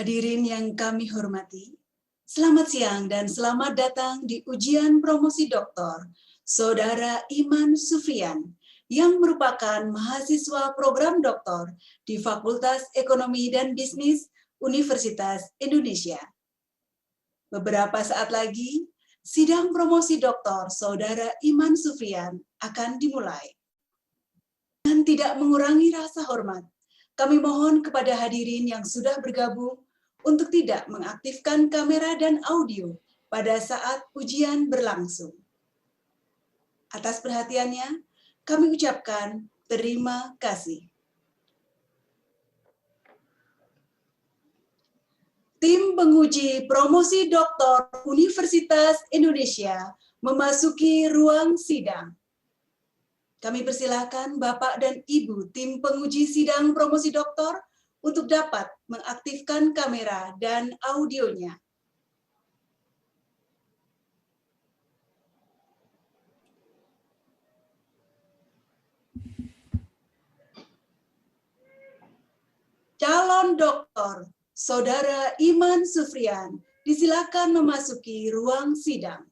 Hadirin yang kami hormati, selamat siang dan selamat datang di ujian promosi doktor Saudara Iman Sufrian yang merupakan mahasiswa program doktor di Fakultas Ekonomi dan Bisnis Universitas Indonesia. Beberapa saat lagi, sidang promosi doktor Saudara Iman Sufrian akan dimulai. Dan tidak mengurangi rasa hormat, kami mohon kepada hadirin yang sudah bergabung untuk tidak mengaktifkan kamera dan audio pada saat ujian berlangsung. Atas perhatiannya, kami ucapkan terima kasih. Tim penguji promosi doktor Universitas Indonesia memasuki ruang sidang. Kami persilakan Bapak dan Ibu tim penguji sidang promosi doktor untuk dapat mengaktifkan kamera dan audionya. Calon doktor Saudara Iman Sufrian disilakan memasuki ruang sidang.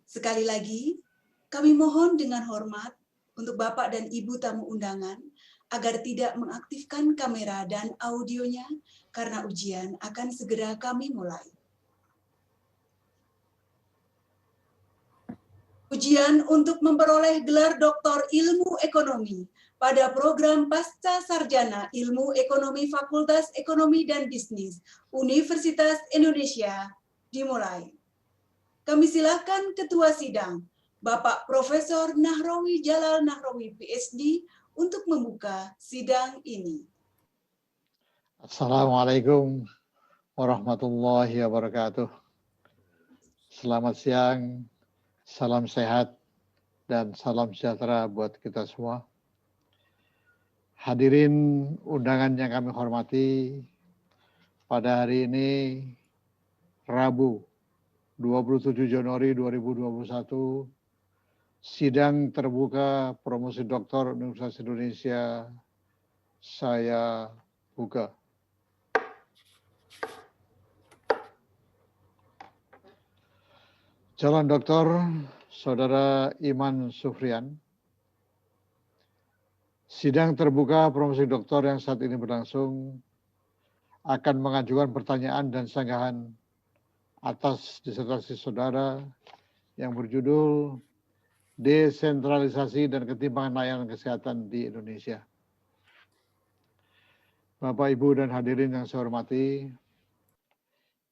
Sekali lagi, kami mohon dengan hormat untuk Bapak dan Ibu tamu undangan agar tidak mengaktifkan kamera dan audionya karena ujian akan segera kami mulai. Ujian untuk memperoleh gelar Doktor Ilmu Ekonomi pada program Pasca Sarjana Ilmu Ekonomi Fakultas Ekonomi dan Bisnis Universitas Indonesia dimulai. Kami silakan Ketua Sidang, Bapak Profesor Nahrawi Jalal Nahrawi, PhD, untuk membuka sidang ini. Assalamualaikum warahmatullahi wabarakatuh. Selamat siang, salam sehat, dan salam sejahtera buat kita semua. Hadirin undangan yang kami hormati, pada hari ini Rabu 27 Januari 2021, sidang terbuka promosi doktor Universitas Indonesia saya buka. Calon doktor Saudara Iman Sufrian, sidang terbuka promosi doktor yang saat ini berlangsung akan mengajukan pertanyaan dan sanggahan atas disertasi saudara yang berjudul Desentralisasi dan Ketimpangan Layanan Kesehatan di Indonesia. Bapak, Ibu, dan hadirin yang saya hormati,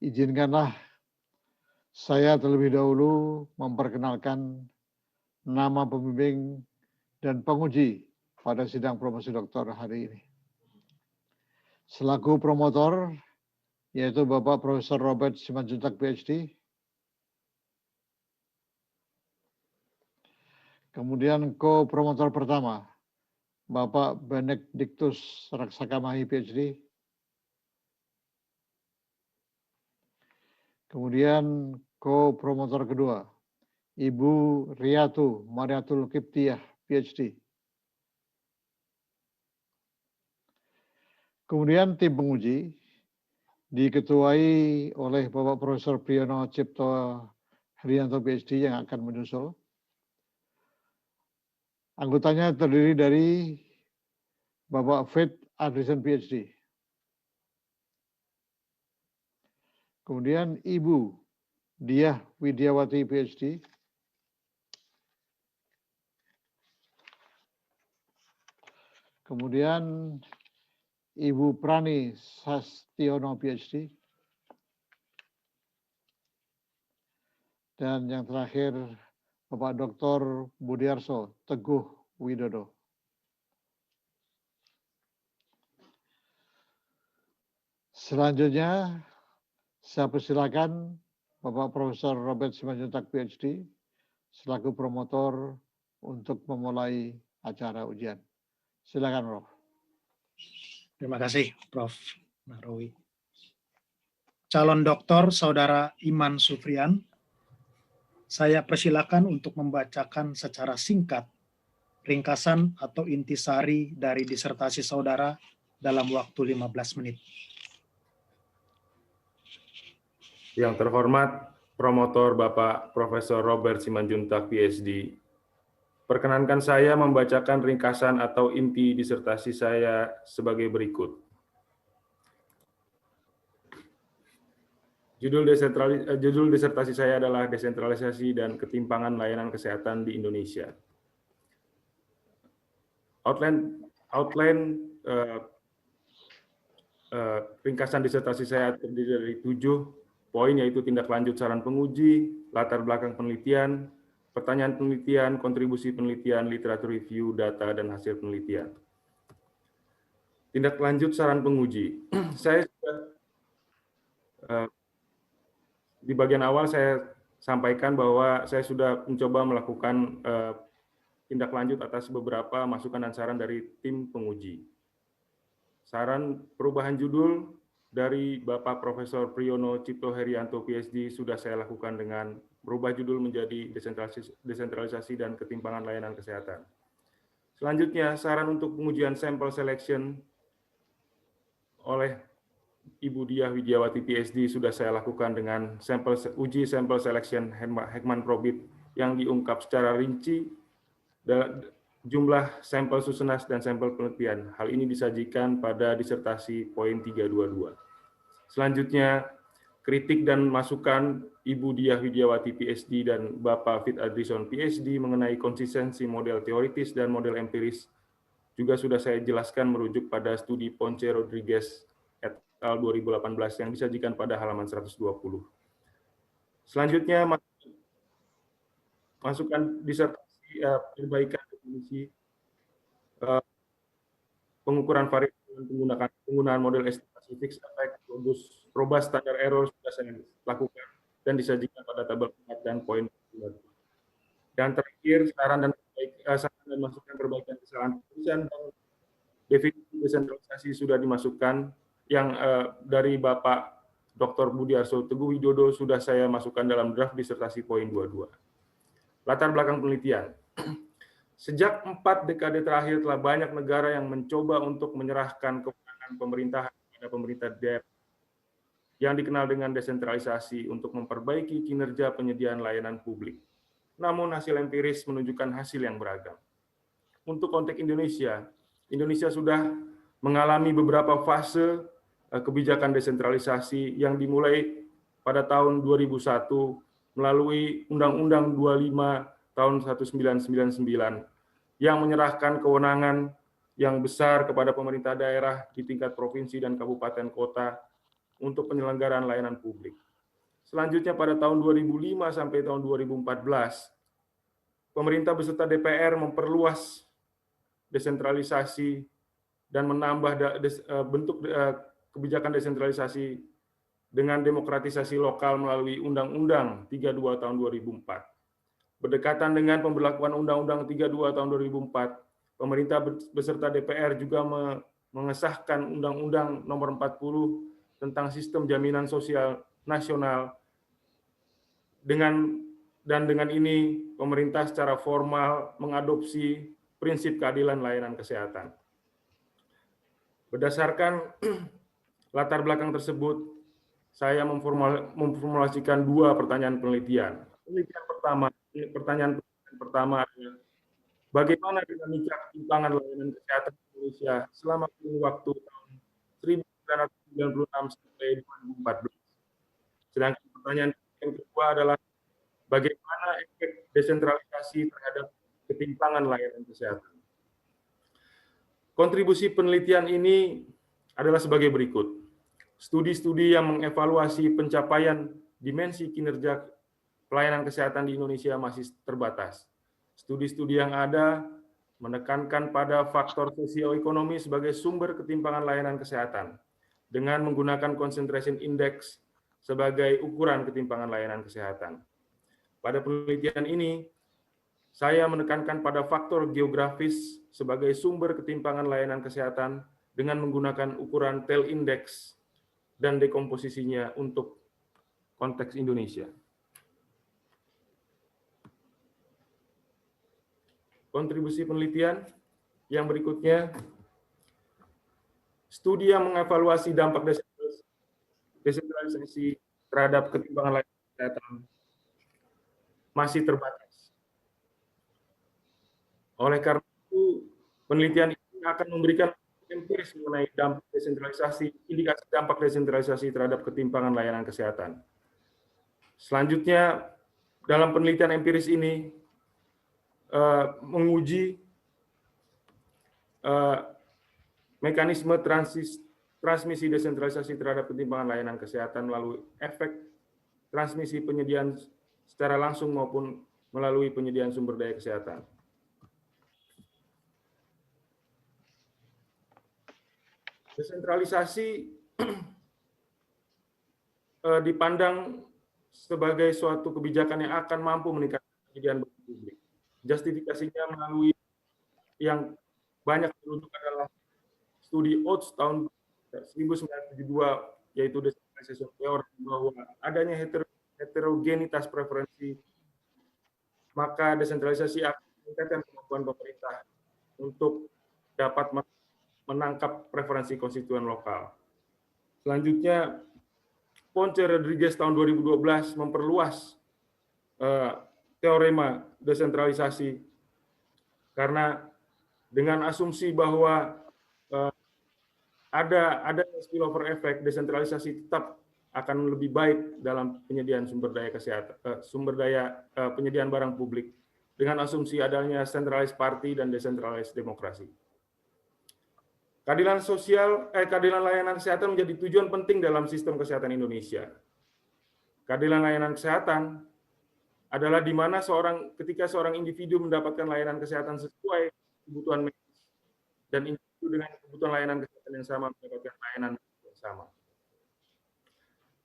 izinkanlah saya terlebih dahulu memperkenalkan nama pembimbing dan penguji pada sidang promosi doktor hari ini. Selaku promotor, yaitu Bapak Profesor Robert Simanjuntak, PhD. Kemudian co-promotor pertama, Bapak Benediktus Raksakamahi, PhD. Kemudian co-promotor kedua, Ibu Riyatu Mariatul Kiptiyah, PhD. Kemudian tim penguji diketuai oleh Bapak Profesor Priyono Cipto Haryanto, PhD, yang akan menyusul. Anggotanya terdiri dari Bapak Faith Adrison, PhD. Kemudian Ibu Diah Widiawati, PhD. Kemudian Ibu Prani Sastiono, PhD. Dan yang terakhir, Bapak Dr. Budiarso Teguh Widodo. Selanjutnya, saya persilakan Bapak Profesor Robert Simanjuntak, PhD, selaku promotor untuk memulai acara ujian. Silakan, Prof. Terima kasih, Prof. Nahrawi. Calon doktor Saudara Iman Sufrian, saya persilakan untuk membacakan secara singkat ringkasan atau intisari dari disertasi saudara dalam waktu 15 menit. Yang terhormat promotor Bapak Profesor Robert Simanjuntak, PhD. Perkenankan saya membacakan ringkasan atau inti disertasi saya sebagai berikut. Judul disertasi saya adalah Desentralisasi dan Ketimpangan Layanan Kesehatan di Indonesia. Outline ringkasan disertasi saya terdiri dari 7 poin, yaitu tindak lanjut saran penguji, latar belakang penelitian, pertanyaan penelitian, kontribusi penelitian, literatur review, data, dan hasil penelitian. Tindak lanjut saran penguji. Saya sudah, di bagian awal saya sampaikan bahwa saya sudah mencoba melakukan tindak lanjut atas beberapa masukan dan saran dari tim penguji. Saran perubahan judul dari Bapak Profesor Priyono Cipto Herianto, PhD, sudah saya lakukan dengan merubah judul menjadi desentralisasi dan ketimpangan layanan kesehatan. Selanjutnya, saran untuk pengujian sampel selection oleh Ibu Diah Widiawati, PhD, sudah saya lakukan dengan uji sampel selection Heckman Probit yang diungkap secara rinci jumlah sampel susunas dan sampel penelitian. Hal ini disajikan pada disertasi poin 322. Selanjutnya, kritik dan masukan Ibu Diah Widiawati, PhD, dan Bapak Fit Adrison, PhD, mengenai konsistensi model teoritis dan model empiris juga sudah saya jelaskan merujuk pada studi Ponce Rodriguez et al. 2018 yang disajikan pada halaman 120. Selanjutnya, masukan disertasi perbaikan definisi pengukuran variasi dan penggunaan model estimasi fixed effect, robust standard error sudah saya lakukan dan disajikan pada tabel 4 dan poin 2. Dan terakhir, saran dan masukan perbaikan kesalahan tulisan dan definisi desentralisasi sudah dimasukkan, yang dari Bapak Dr. Budiarso Teguh Widodo sudah saya masukkan dalam draft disertasi poin 22. Latar belakang penelitian. Sejak 4 dekade terakhir telah banyak negara yang mencoba untuk menyerahkan kewenangan pemerintahan kepada pemerintah daerah yang dikenal dengan desentralisasi untuk memperbaiki kinerja penyediaan layanan publik. Namun hasil empiris menunjukkan hasil yang beragam. Untuk konteks Indonesia, Indonesia sudah mengalami beberapa fase kebijakan desentralisasi yang dimulai pada tahun 2001 melalui Undang-Undang 25 tahun 1999 yang menyerahkan kewenangan yang besar kepada pemerintah daerah di tingkat provinsi dan kabupaten kota untuk penyelenggaraan layanan publik. Selanjutnya pada tahun 2005 sampai tahun 2014, pemerintah beserta DPR memperluas desentralisasi dan menambah bentuk kebijakan desentralisasi dengan demokratisasi lokal melalui Undang-Undang 32 tahun 2004. Berdekatan dengan pemberlakuan Undang-Undang 32 tahun 2004, pemerintah beserta DPR juga mengesahkan Undang-Undang Nomor 40 tentang Sistem Jaminan Sosial Nasional. Dengan ini, pemerintah secara formal mengadopsi prinsip keadilan layanan kesehatan. Berdasarkan latar belakang tersebut, saya memformulasikan 2 pertanyaan penelitian. Pertanyaan pertama adalah, bagaimana dinamika ketimpangan layanan kesehatan di Indonesia selama kurun waktu tahun 1996 sampai 2014. Sedangkan pertanyaan yang kedua adalah, bagaimana efek desentralisasi terhadap ketimpangan layanan kesehatan. Kontribusi penelitian ini adalah sebagai berikut. Studi-studi yang mengevaluasi pencapaian dimensi kinerja pelayanan kesehatan di Indonesia masih terbatas. Studi-studi yang ada menekankan pada faktor sosioekonomi sebagai sumber ketimpangan layanan kesehatan dengan menggunakan concentration index sebagai ukuran ketimpangan layanan kesehatan. Pada penelitian ini, saya menekankan pada faktor geografis sebagai sumber ketimpangan layanan kesehatan dengan menggunakan ukuran TEL index dan dekomposisinya untuk konteks Indonesia. kontribusi penelitian yang berikutnya. Studi yang mengevaluasi dampak desentralisasi terhadap ketimpangan layanan kesehatan masih terbatas. Oleh karena itu, penelitian ini akan memberikan empiris mengenai dampak desentralisasi, indikasi dampak desentralisasi terhadap ketimpangan layanan kesehatan. Selanjutnya, dalam penelitian empiris ini menguji mekanisme transmisi desentralisasi terhadap ketimpangan layanan kesehatan melalui efek transmisi penyediaan secara langsung maupun melalui penyediaan sumber daya kesehatan. Desentralisasi dipandang sebagai suatu kebijakan yang akan mampu meningkatkan penyediaan bagi publik. Justifikasinya melalui yang banyak dirujuk adalah studi Oates tahun 1972, yaitu desentralisasi teori, bahwa adanya heterogenitas preferensi, maka desentralisasi akan meningkatkan kemampuan pemerintah untuk dapat menangkap preferensi konstituen lokal. Selanjutnya, Ponce Rodriguez tahun 2012 memperluas teorema desentralisasi karena dengan asumsi bahwa ada spillover effect, desentralisasi tetap akan lebih baik dalam penyediaan sumber daya kesehatan, penyediaan barang publik dengan asumsi adanya centralized party dan decentralized demokrasi. Keadilan layanan kesehatan menjadi tujuan penting dalam sistem kesehatan Indonesia. Keadilan layanan kesehatan adalah di mana ketika seorang individu mendapatkan layanan kesehatan sesuai kebutuhan medis dan individu dengan kebutuhan layanan kesehatan yang sama mendapatkan layanan yang sama.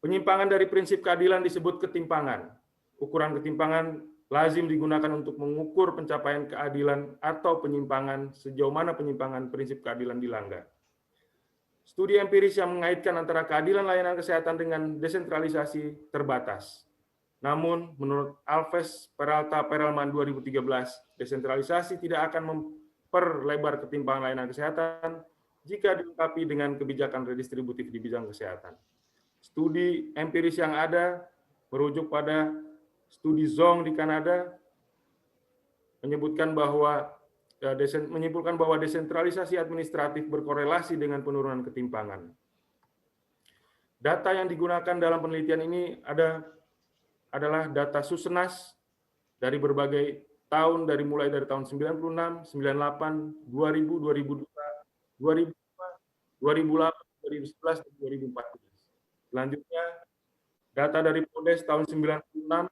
Penyimpangan dari prinsip keadilan disebut ketimpangan. Ukuran ketimpangan lazim digunakan untuk mengukur pencapaian keadilan atau penyimpangan sejauh mana penyimpangan prinsip keadilan dilanggar. Studi empiris yang mengaitkan antara keadilan layanan kesehatan dengan desentralisasi terbatas. Namun, menurut Alves Peralta Perelman 2013, desentralisasi tidak akan memperlebar ketimpangan layanan kesehatan jika dilengkapi dengan kebijakan redistributif di bidang kesehatan. Studi empiris yang ada merujuk pada studi Zhong di Kanada menyebutkan bahwa menyimpulkan bahwa desentralisasi administratif berkorelasi dengan penurunan ketimpangan. Data yang digunakan dalam penelitian ini adalah data Susenas dari berbagai tahun, mulai dari tahun 96, 98, 2000, 2002, 2005, 2008, 2011, dan 2014. Selanjutnya, data dari Podes tahun 96,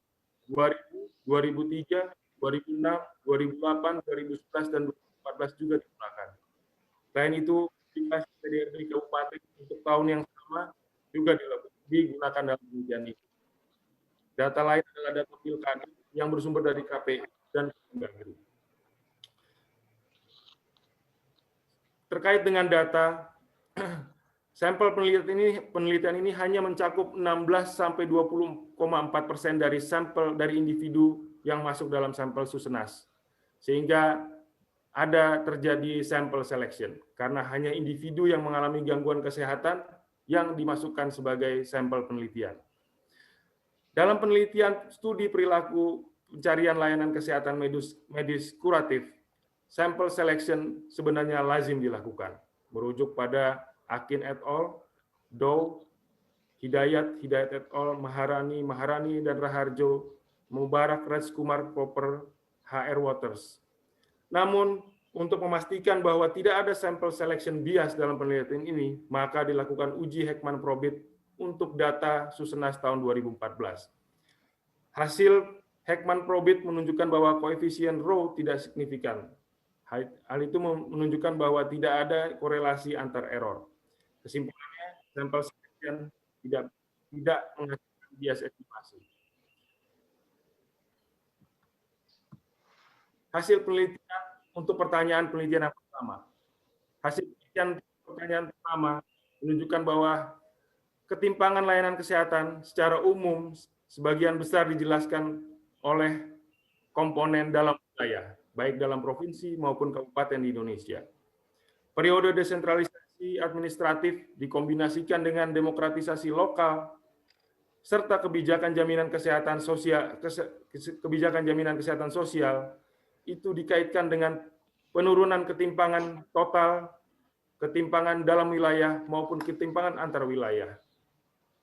2000, 2003, 2006, 2008, 2011, dan 2014 juga digunakan. Selain itu, aplikasi PDRB Kabupaten untuk tahun yang sama juga digunakan dalam penelitian ini. Data lain adalah data pilkada yang bersumber dari KPU dan Kemendagri. Terkait dengan data, sampel penelitian ini hanya mencakup 16-20,4% dari sampel dari individu yang masuk dalam sampel Susenas, sehingga ada terjadi sampel selection karena hanya individu yang mengalami gangguan kesehatan yang dimasukkan sebagai sampel penelitian. Dalam penelitian studi perilaku pencarian layanan kesehatan medis kuratif, sampel selection sebenarnya lazim dilakukan, merujuk pada Akin et al., Dow, Hidayat et al., Maharani, dan Raharjo, Mubarak, Rajkumar, Popper, HR Waters. Namun, untuk memastikan bahwa tidak ada sampel selection bias dalam penelitian ini, maka dilakukan uji Heckman-Probit untuk data Susenas tahun 2014. Hasil Heckman-Probit menunjukkan bahwa koefisien rho tidak signifikan. Hal itu menunjukkan bahwa tidak ada korelasi antar error. Kesimpulannya, sampel selection tidak menghasilkan bias estimasi. Hasil penelitian untuk pertanyaan penelitian yang pertama. Hasil pertanyaan pertama menunjukkan bahwa ketimpangan layanan kesehatan secara umum sebagian besar dijelaskan oleh komponen dalam budaya. baik dalam provinsi maupun kabupaten di Indonesia. Periode desentralisasi administratif dikombinasikan dengan demokratisasi lokal serta kebijakan jaminan kesehatan sosial itu dikaitkan dengan penurunan ketimpangan total, ketimpangan dalam wilayah maupun ketimpangan antar wilayah.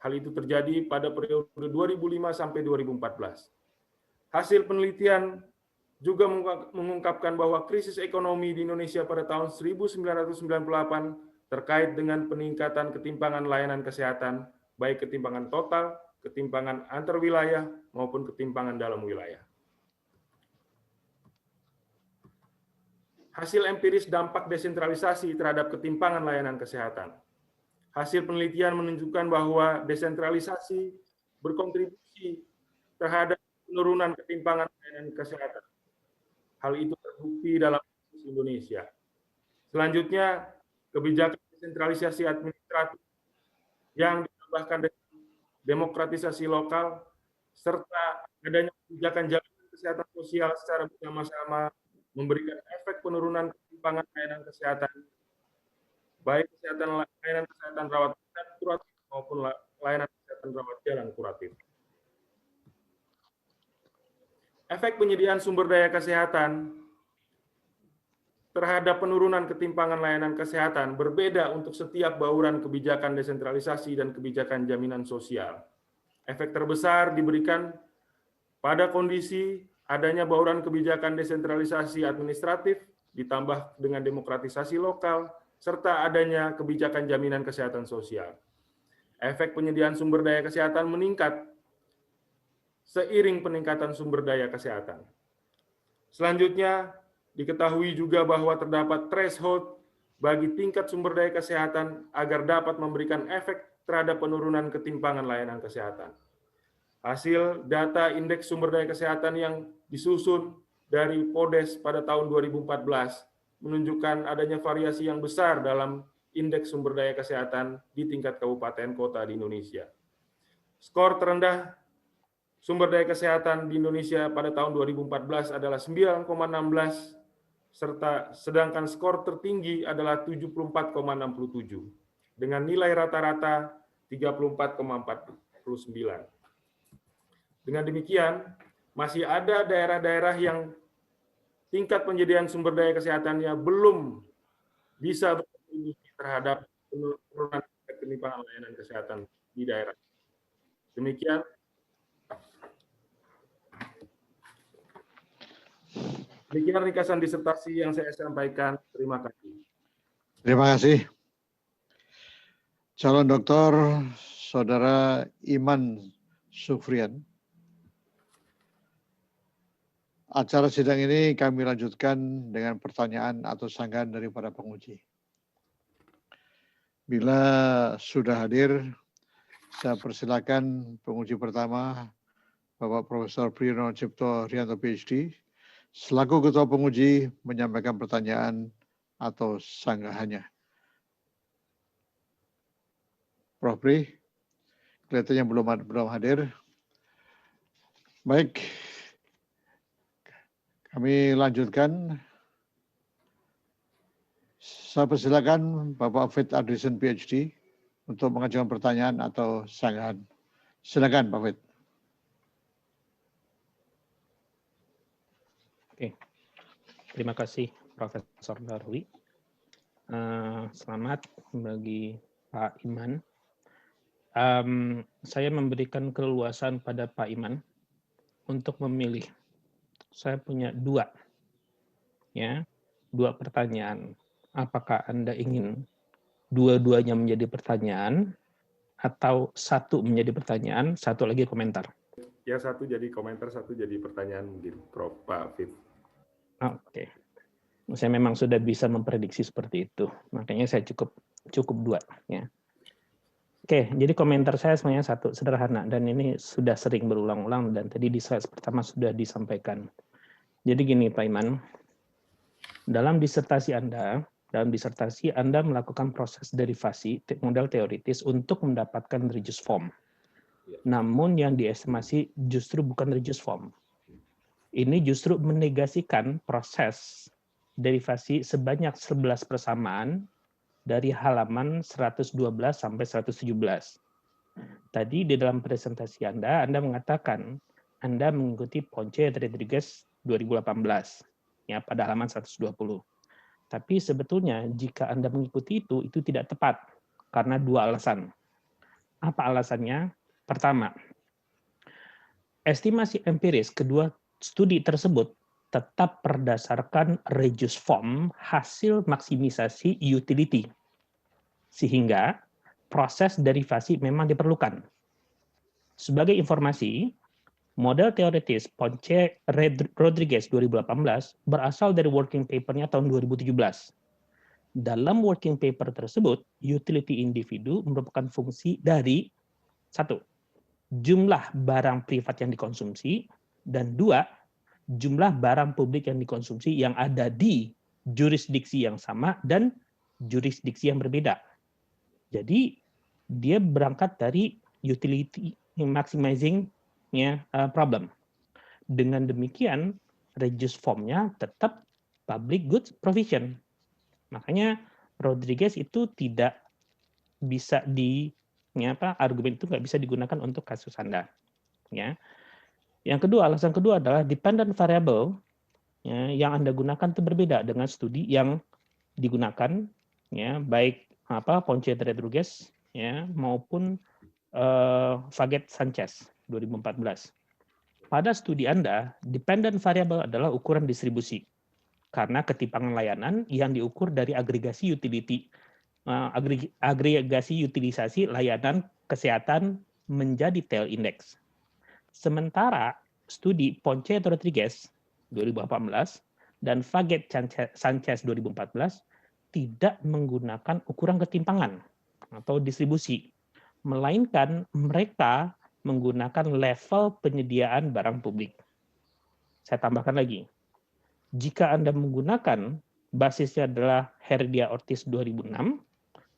Hal itu terjadi pada periode 2005 sampai 2014. Hasil penelitian juga mengungkapkan bahwa krisis ekonomi di Indonesia pada tahun 1998 terkait dengan peningkatan ketimpangan layanan kesehatan, baik ketimpangan total, ketimpangan antar wilayah, maupun ketimpangan dalam wilayah. Hasil empiris dampak desentralisasi terhadap ketimpangan layanan kesehatan. Hasil penelitian menunjukkan bahwa desentralisasi berkontribusi terhadap penurunan ketimpangan layanan kesehatan. Hal itu terbukti dalam kasus Indonesia. Selanjutnya, kebijakan desentralisasi administratif yang ditambahkan dengan demokratisasi lokal serta adanya kebijakan jaminan kesehatan sosial secara bersama-sama memberikan efek penurunan ketimpangan layanan kesehatan, baik layanan kesehatan rawat jalan kuratif maupun layanan kesehatan rawat jalan kuratif. Efek penyediaan sumber daya kesehatan terhadap penurunan ketimpangan layanan kesehatan berbeda untuk setiap bauran kebijakan desentralisasi dan kebijakan jaminan sosial. Efek terbesar diberikan pada kondisi adanya bauran kebijakan desentralisasi administratif ditambah dengan demokratisasi lokal serta adanya kebijakan jaminan kesehatan sosial. Efek penyediaan sumber daya kesehatan meningkat seiring peningkatan sumber daya kesehatan. Selanjutnya, diketahui juga bahwa terdapat threshold bagi tingkat sumber daya kesehatan agar dapat memberikan efek terhadap penurunan ketimpangan layanan kesehatan. Hasil data indeks sumber daya kesehatan yang disusun dari PODES pada tahun 2014 menunjukkan adanya variasi yang besar dalam indeks sumber daya kesehatan di tingkat kabupaten kota di Indonesia. Skor terendah sumber daya kesehatan di Indonesia pada tahun 2014 adalah 9,16 serta sedangkan skor tertinggi adalah 74,67 dengan nilai rata-rata 34,49. Dengan demikian, masih ada daerah-daerah yang tingkat penyediaan sumber daya kesehatannya belum bisa berkontribusi terhadap penurunan ketimpangan layanan kesehatan di daerah. Demikian. Demikian ringkasan disertasi yang saya sampaikan. Terima kasih. Terima kasih. Calon Doktor Saudara Iman Sufrian. Acara sidang ini kami lanjutkan dengan pertanyaan atau sanggahan dari para penguji. Bila sudah hadir, saya persilakan penguji pertama, Bapak Profesor Priyono Cipto Rianto PhD, selaku Ketua Penguji menyampaikan pertanyaan atau sanggahannya. Prof. Pri, kelihatannya belum hadir. Baik, kami lanjutkan. Saya persilakan Bapak Fit Adrison PhD untuk mengajukan pertanyaan atau sanggahan. Silakan Pak Fit. Oke, terima kasih Profesor Darwi. Selamat bagi Pak Iman. Saya memberikan keleluasan pada Pak Iman untuk memilih. Saya punya dua pertanyaan. Apakah Anda ingin dua-duanya menjadi pertanyaan atau satu menjadi pertanyaan, satu lagi komentar? Ya, satu jadi komentar, satu jadi pertanyaan mungkin, Prof. Pak Fit. Oke. Saya memang sudah bisa memprediksi seperti itu. Makanya saya cukup dua. Ya. Oke, jadi komentar saya sebenarnya satu, sederhana. Dan ini sudah sering berulang-ulang dan tadi di slide pertama sudah disampaikan. Jadi gini Pak Iman, dalam disertasi Anda melakukan proses derivasi model teoritis untuk mendapatkan reduced form. Namun yang diestimasi justru bukan reduced form. ini justru menegasikan proses derivasi sebanyak 11 persamaan dari halaman 112 sampai 117. Tadi di dalam presentasi Anda mengatakan Anda mengikuti Ponce Rodriguez 2018 ya pada halaman 120. Tapi sebetulnya jika Anda mengikuti itu tidak tepat karena dua alasan. Apa alasannya? Pertama, estimasi empiris kedua studi tersebut tetap berdasarkan reduced form hasil maksimisasi utility. Sehingga proses derivasi memang diperlukan. Sebagai informasi, model teoritis Ponce Rodriguez 2018 berasal dari working paper-nya tahun 2017. Dalam working paper tersebut, utility individu merupakan fungsi dari 1. Jumlah barang privat yang dikonsumsi, dan 2. Jumlah barang publik yang dikonsumsi yang ada di jurisdiksi yang sama dan jurisdiksi yang berbeda. Jadi dia berangkat dari utility maximizing problem. Dengan demikian, reduced form-nya tetap public goods provision. Makanya Rodriguez itu tidak bisa argumen itu nggak bisa digunakan untuk kasus Anda. Ya. Yang kedua, alasan kedua adalah dependent variable ya, yang Anda gunakan itu berbeda dengan studi yang digunakan, ya, baik Ponce Rodriguez ya, maupun Faget Sanchez 2014. Pada studi Anda, dependent variable adalah ukuran distribusi karena ketimpangan layanan yang diukur dari agregasi utility, agregasi utilisasi layanan kesehatan menjadi tail index. Sementara studi Ponce Rodriguez 2018 dan Faget Sanchez 2014 tidak menggunakan ukuran ketimpangan atau distribusi, melainkan mereka menggunakan level penyediaan barang publik. Saya tambahkan lagi, jika Anda menggunakan basisnya adalah Herdia Ortiz 2006,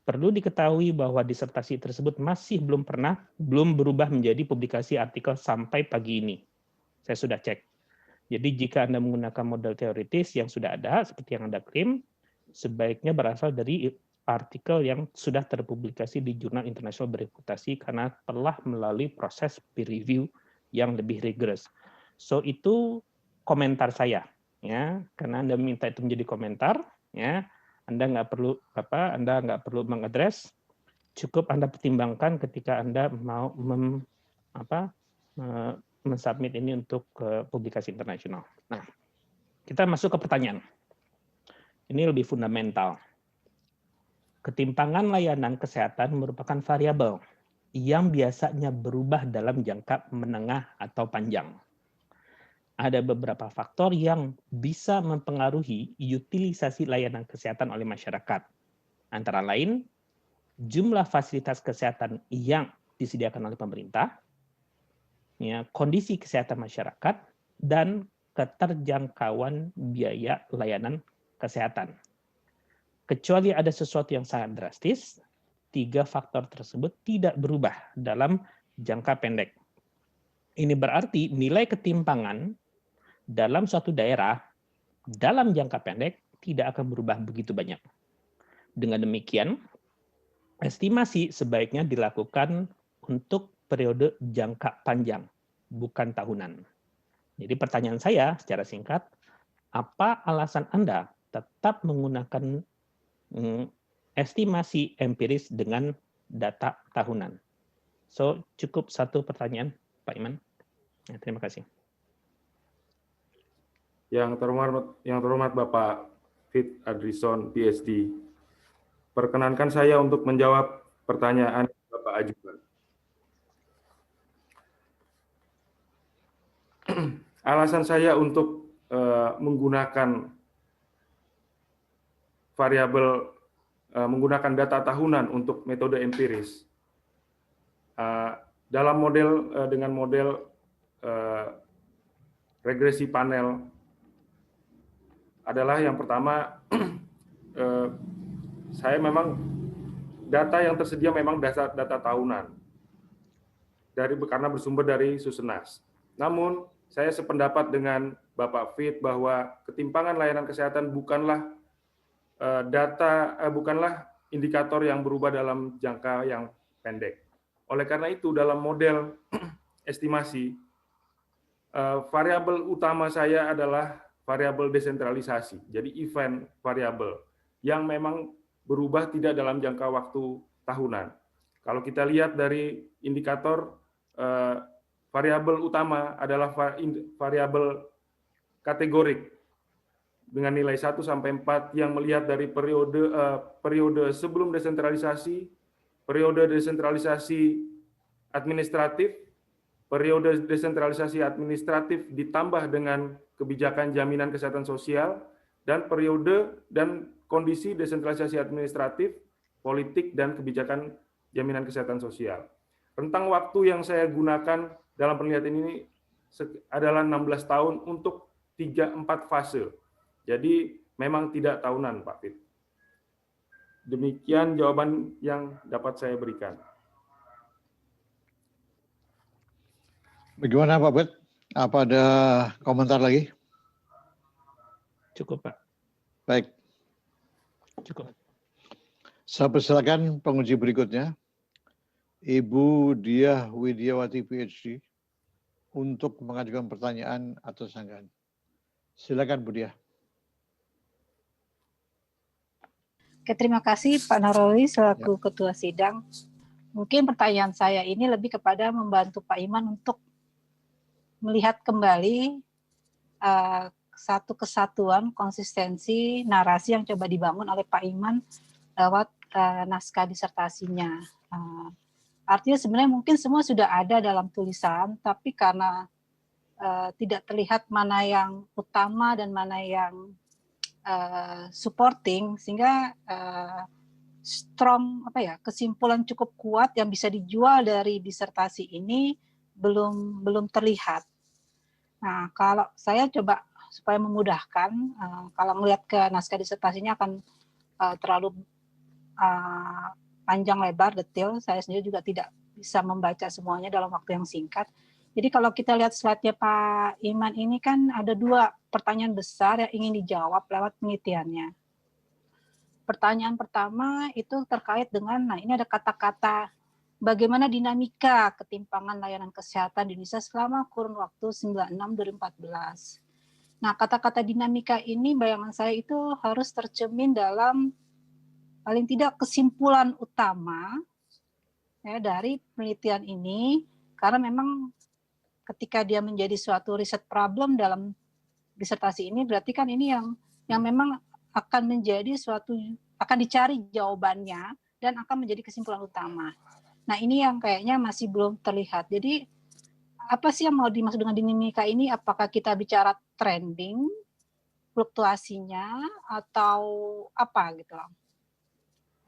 perlu diketahui bahwa disertasi tersebut masih belum berubah menjadi publikasi artikel sampai pagi ini. Saya sudah cek. Jadi jika Anda menggunakan model teoritis yang sudah ada, seperti yang Anda klaim, sebaiknya berasal dari artikel yang sudah terpublikasi di jurnal internasional bereputasi karena telah melalui proses peer review yang lebih rigorous. So itu komentar saya, ya, karena Anda minta itu menjadi komentar, ya, Anda nggak perlu mengadres, cukup Anda pertimbangkan ketika Anda mau mensubmit ini untuk publikasi internasional. Nah, kita masuk ke pertanyaan. Ini lebih fundamental. Ketimpangan layanan kesehatan merupakan variabel yang biasanya berubah dalam jangka menengah atau panjang. Ada beberapa faktor yang bisa mempengaruhi utilisasi layanan kesehatan oleh masyarakat. Antara lain, jumlah fasilitas kesehatan yang disediakan oleh pemerintah, ya, kondisi kesehatan masyarakat, dan keterjangkauan biaya layanan kesehatan. Kecuali ada sesuatu yang sangat drastis, 3 faktor tersebut tidak berubah dalam jangka pendek. Ini berarti nilai ketimpangan dalam suatu daerah dalam jangka pendek tidak akan berubah begitu banyak. Dengan demikian, estimasi sebaiknya dilakukan untuk periode jangka panjang, bukan tahunan. Jadi pertanyaan saya secara singkat, apa alasan Anda tetap menggunakan estimasi empiris dengan data tahunan? So, cukup satu pertanyaan, Pak Iman. Ya, terima kasih. Yang terhormat Bapak Fit Adrison, PhD. Perkenankan saya untuk menjawab pertanyaan Bapak ajukan. Alasan saya untuk menggunakan variabel, menggunakan data tahunan untuk metode empiris dalam model dengan model regresi panel adalah yang pertama, saya memang data yang tersedia memang data tahunan karena bersumber dari Susenas. Namun saya sependapat dengan Bapak Fit bahwa ketimpangan layanan kesehatan bukanlah bukanlah indikator yang berubah dalam jangka yang pendek. Oleh karena itu, dalam model estimasi, variabel utama saya adalah variabel desentralisasi, jadi event variabel yang memang berubah tidak dalam jangka waktu tahunan. Kalau kita lihat dari indikator, variabel utama adalah variabel kategorik dengan nilai 1 sampai 4 yang melihat dari periode sebelum desentralisasi, periode desentralisasi administratif, periode desentralisasi administratif ditambah dengan kebijakan jaminan kesehatan sosial, dan periode dan kondisi desentralisasi administratif, politik, dan kebijakan jaminan kesehatan sosial. Rentang waktu yang saya gunakan dalam penelitian ini adalah 16 tahun untuk 3-4 fase. Jadi memang tidak tahunan, Pak Fit. Demikian jawaban yang dapat saya berikan. Bagaimana Pak Bet? Apa ada komentar lagi? Cukup, Pak. Baik, Cukup. saya persilakan penguji berikutnya, Ibu Diah Widiawati PhD, untuk mengajukan pertanyaan atau sanggahan. Silakan Bu Diah. Oke, terima kasih Pak Narawi selaku Ketua Sidang. Mungkin pertanyaan saya ini lebih kepada membantu Pak Iman untuk melihat kembali satu kesatuan, konsistensi, narasi yang coba dibangun oleh Pak Iman lewat naskah disertasinya. Artinya sebenarnya mungkin semua sudah ada dalam tulisan, tapi karena tidak terlihat mana yang utama dan mana yang supporting, sehingga strong kesimpulan cukup kuat yang bisa dijual dari disertasi ini belum terlihat. Nah, kalau saya coba supaya memudahkan, kalau melihat ke naskah disertasinya akan terlalu panjang lebar, detail, saya sendiri juga tidak bisa membaca semuanya dalam waktu yang singkat. Jadi kalau kita lihat slide-nya Pak Iman ini kan ada 2 pertanyaan besar yang ingin dijawab lewat penelitiannya. Pertanyaan pertama itu terkait dengan, ini ada kata-kata bagaimana dinamika ketimpangan layanan kesehatan di Indonesia selama kurun waktu 96-2014. Nah, kata-kata dinamika ini bayangan saya itu harus tercermin dalam paling tidak kesimpulan utama ya, dari penelitian ini, karena memang ketika dia menjadi suatu riset problem dalam disertasi ini, berarti kan ini yang memang akan menjadi akan dicari jawabannya dan akan menjadi kesimpulan utama. Nah, ini yang kayaknya masih belum terlihat. Jadi apa sih yang mau dimaksud dengan dinamika ini? Apakah kita bicara trending, fluktuasinya, atau apa gitu loh?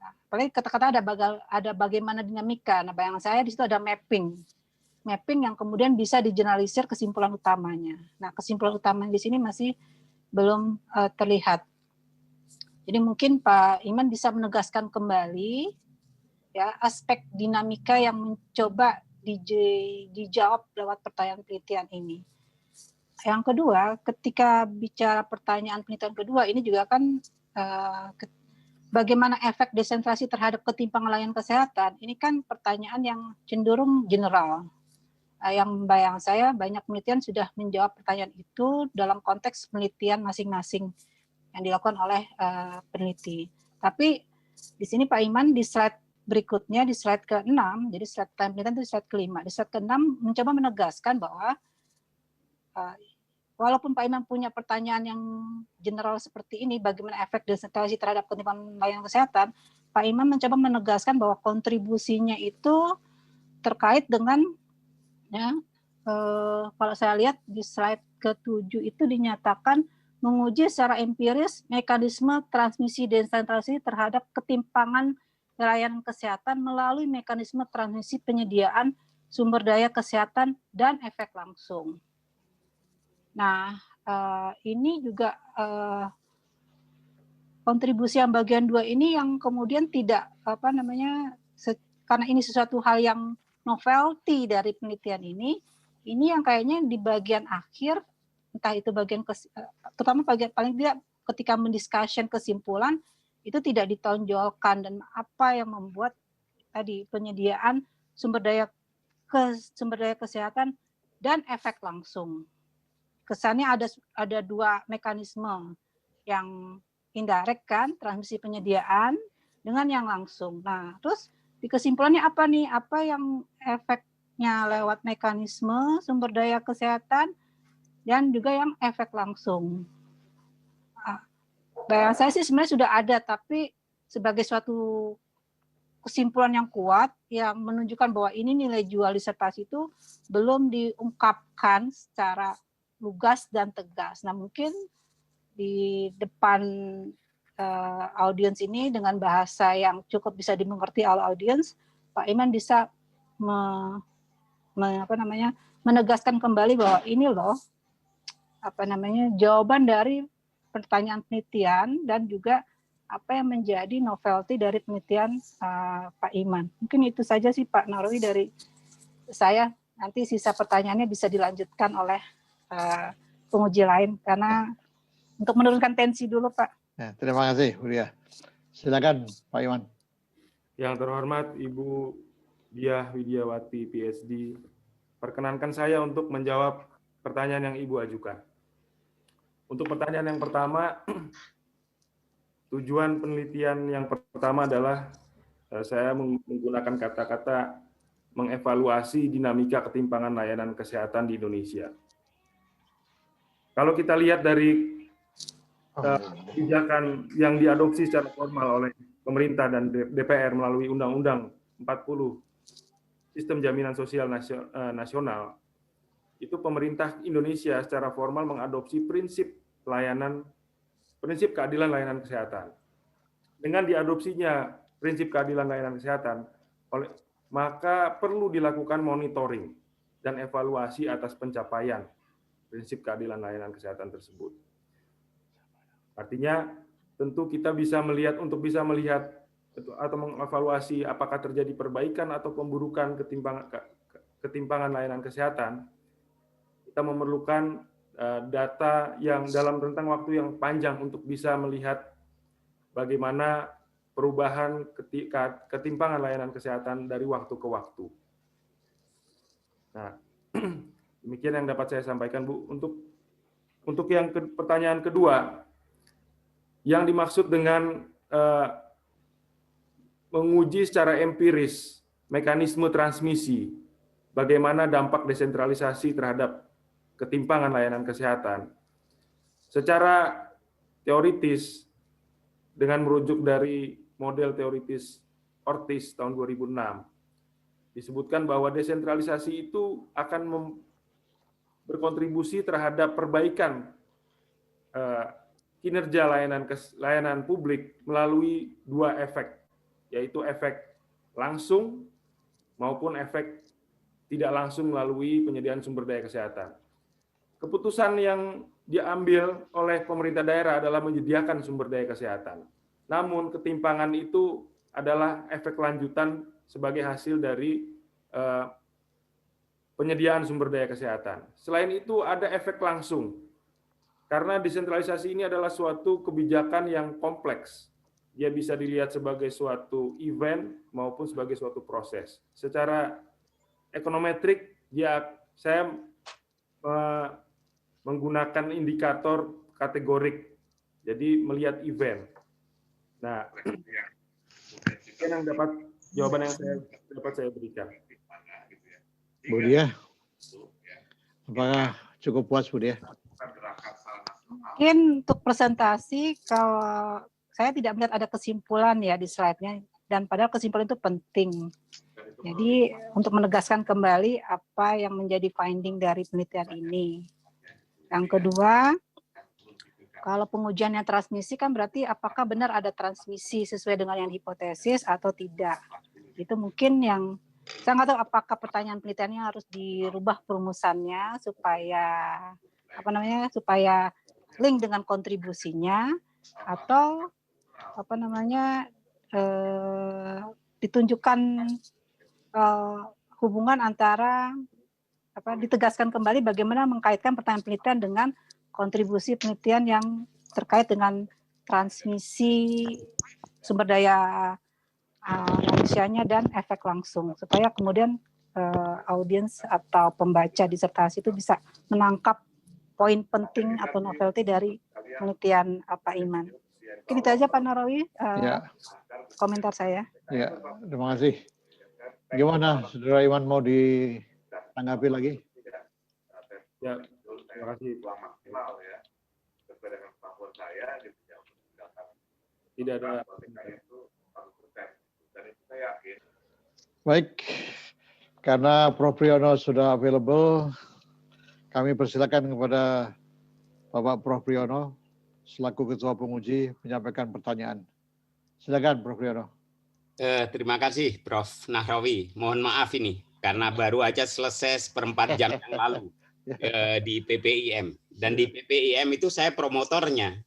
Nah, apalagi kata-kata ada bagaimana dinamika. Nah, bayangan saya di situ ada mapping yang kemudian bisa digeneralisir kesimpulan utamanya. Nah, kesimpulan utamanya di sini masih belum terlihat. Jadi mungkin Pak Iman bisa menegaskan kembali ya aspek dinamika yang mencoba dijawab lewat pertanyaan penelitian ini. Yang kedua, ketika bicara pertanyaan penelitian kedua, ini juga kan bagaimana efek desentralisasi terhadap ketimpangan layanan kesehatan. Ini kan pertanyaan yang cenderung general. Yang bayang saya banyak penelitian sudah menjawab pertanyaan itu dalam konteks penelitian masing-masing yang dilakukan oleh peneliti. Tapi di sini Pak Iman di slide berikutnya, di slide ke-6, jadi slide penelitian itu slide ke-5. Di slide ke-6 mencoba menegaskan bahwa walaupun Pak Iman punya pertanyaan yang general seperti ini, bagaimana efek desentralisasi terhadap ketimpangan layanan kesehatan, Pak Iman mencoba menegaskan bahwa kontribusinya itu terkait dengan kalau saya lihat di slide ke-7 itu dinyatakan menguji secara empiris mekanisme transmisi desentralisasi terhadap ketimpangan layanan kesehatan melalui mekanisme transmisi penyediaan sumber daya kesehatan dan efek langsung. Nah, ini juga kontribusi yang bagian 2 ini yang kemudian tidak karena ini sesuatu hal yang novelty dari penelitian ini yang kayaknya di bagian akhir entah itu terutama paling tidak ketika mendiscussion kesimpulan itu tidak ditonjolkan, dan apa yang membuat tadi penyediaan sumber daya kesehatan dan efek langsung. Kesannya ada dua mekanisme, yang indirect kan, transmisi penyediaan, dengan yang langsung. Nah, terus di kesimpulannya apa nih? Apa yang efeknya lewat mekanisme sumber daya kesehatan dan juga yang efek langsung. Bayangan saya sih sebenarnya sudah ada, tapi sebagai suatu kesimpulan yang kuat yang menunjukkan bahwa ini nilai jual disertasi itu belum diungkapkan secara lugas dan tegas. Nah, mungkin di depan audiens ini dengan bahasa yang cukup bisa dimengerti oleh audiens, Pak Iman bisa menegaskan kembali bahwa ini loh jawaban dari pertanyaan penelitian dan juga apa yang menjadi novelty dari penelitian Pak Iman. Mungkin itu saja sih Pak Narwi dari saya. Nanti sisa pertanyaannya bisa dilanjutkan oleh penguji lain, karena untuk menurunkan tensi dulu Pak. Ya, terima kasih Bu Diah. Silakan Pak Iman. Yang terhormat Ibu Diah Widiawati, PhD, perkenankan saya untuk menjawab pertanyaan yang Ibu ajukan. Untuk pertanyaan yang pertama, tujuan penelitian yang pertama adalah saya menggunakan kata-kata mengevaluasi dinamika ketimpangan layanan kesehatan di Indonesia. Kalau kita lihat dari kebijakan yang diadopsi secara formal oleh pemerintah dan DPR melalui Undang-Undang 40 Sistem Jaminan Sosial Nasional, itu pemerintah Indonesia secara formal mengadopsi prinsip keadilan layanan kesehatan. Dengan diadopsinya prinsip keadilan layanan kesehatan, maka perlu dilakukan monitoring dan evaluasi atas pencapaian prinsip keadilan layanan kesehatan tersebut. Artinya, tentu kita bisa melihat atau mengevaluasi apakah terjadi perbaikan atau pemburukan ketimpangan layanan kesehatan. Kita memerlukan data yang dalam rentang waktu yang panjang untuk bisa melihat bagaimana perubahan ketimpangan layanan kesehatan dari waktu ke waktu. Nah, demikian yang dapat saya sampaikan, Bu. Untuk yang pertanyaan kedua, yang dimaksud dengan menguji secara empiris mekanisme transmisi, bagaimana dampak desentralisasi terhadap ketimpangan layanan kesehatan. Secara teoritis, dengan merujuk dari model teoritis Ortiz tahun 2006, disebutkan bahwa desentralisasi itu akan berkontribusi terhadap perbaikan kinerja layanan publik melalui dua efek, yaitu efek langsung maupun efek tidak langsung melalui penyediaan sumber daya kesehatan. Keputusan yang diambil oleh pemerintah daerah adalah menyediakan sumber daya kesehatan. Namun ketimpangan itu adalah efek lanjutan sebagai hasil dari penyediaan sumber daya kesehatan. Selain itu ada efek langsung, karena desentralisasi ini adalah suatu kebijakan yang kompleks. Dia bisa dilihat sebagai suatu event maupun sebagai suatu proses. Secara ekonometrik, saya menggunakan indikator kategorik, jadi melihat event. Nah, ini yang jawaban yang dapat saya berikan. Bu Diah, apakah cukup puas Bu Diah? Mungkin untuk presentasi, kalau saya tidak melihat ada kesimpulan ya di slide-nya, dan padahal kesimpulan itu penting. Jadi untuk menegaskan kembali apa yang menjadi finding dari penelitian ini. Yang kedua, kalau pengujiannya transmisi kan berarti apakah benar ada transmisi sesuai dengan yang hipotesis atau tidak. Itu mungkin yang saya nggak tahu apakah pertanyaan penelitiannya harus dirubah perumusannya supaya supaya link dengan kontribusinya, atau ditunjukkan hubungan antara ditegaskan kembali bagaimana mengkaitkan pertanyaan penelitian dengan kontribusi penelitian yang terkait dengan transmisi sumber daya manusianya dan efek langsung, supaya kemudian audiens atau pembaca disertasi itu bisa menangkap poin penting atau novelty dari penelitian Pak Iman. Mungkin itu aja Pak Nahrawi, komentar saya. Ya, terima kasih. Gimana, Saudara Iman, mau ditanggapi lagi? Ya, terima kasih. Tidak ada. Baik, karena Prof. Priyono sudah available, kami persilakan kepada Bapak Prof. Priyono selaku Ketua Penguji menyampaikan pertanyaan. Silakan Prof. Priyono. Terima kasih Prof. Nahrawi. Mohon maaf ini karena baru aja selesai 1/4 jam yang lalu di PPIM, dan di PPIM itu saya promotornya.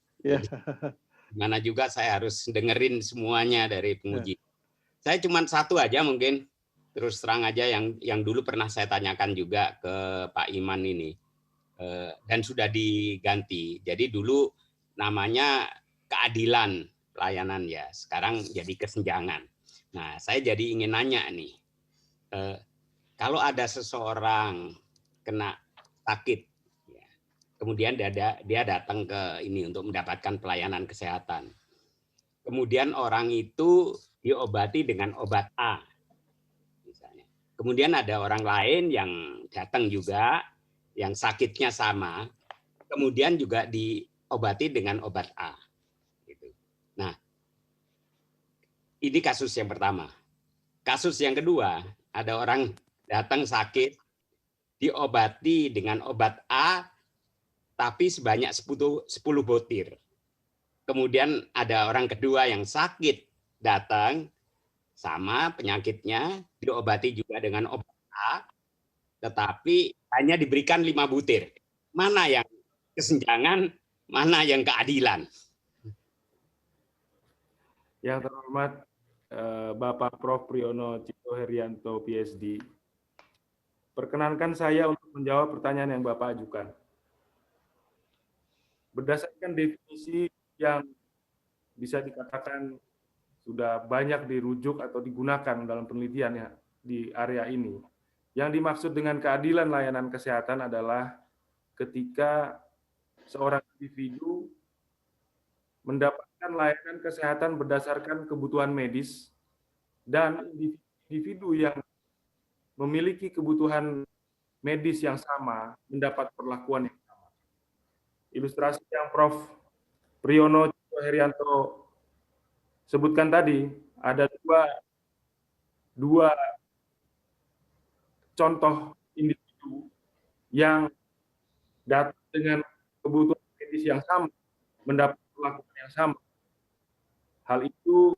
Mana juga saya harus dengerin semuanya dari penguji. Saya cuma satu aja mungkin, terus terang aja yang dulu pernah saya tanyakan juga ke Pak Iman ini, dan sudah diganti. Jadi dulu namanya keadilan pelayanan ya, sekarang jadi kesenjangan. Nah, saya jadi ingin nanya nih, kalau ada seseorang kena sakit, ya, kemudian dia datang ke ini untuk mendapatkan pelayanan kesehatan, kemudian orang itu diobati dengan obat A, misalnya. Kemudian ada orang lain yang datang juga, yang sakitnya sama, kemudian juga diobati dengan obat A. Gitu. Nah, ini kasus yang pertama. Kasus yang kedua, ada orang datang sakit, diobati dengan obat A, tapi sebanyak 10 butir. Kemudian ada orang kedua yang sakit, datang sama penyakitnya, diobati juga dengan obat A, tetapi hanya diberikan 5 butir. Mana yang kesenjangan, mana yang keadilan? Yang terhormat Bapak Prof. Priyono Cipto Herianto, PhD. Perkenankan saya untuk menjawab pertanyaan yang Bapak ajukan. Berdasarkan definisi yang bisa dikatakan sudah banyak dirujuk atau digunakan dalam penelitian ya, di area ini. Yang dimaksud dengan keadilan layanan kesehatan adalah ketika seorang individu mendapatkan layanan kesehatan berdasarkan kebutuhan medis dan individu yang memiliki kebutuhan medis yang sama mendapat perlakuan yang sama. Ilustrasi yang Prof. Priyono Cipto Herianto sebutkan tadi, ada dua contoh individu yang datang dengan kebutuhan medis yang sama, mendapat perlakuan yang sama. Hal itu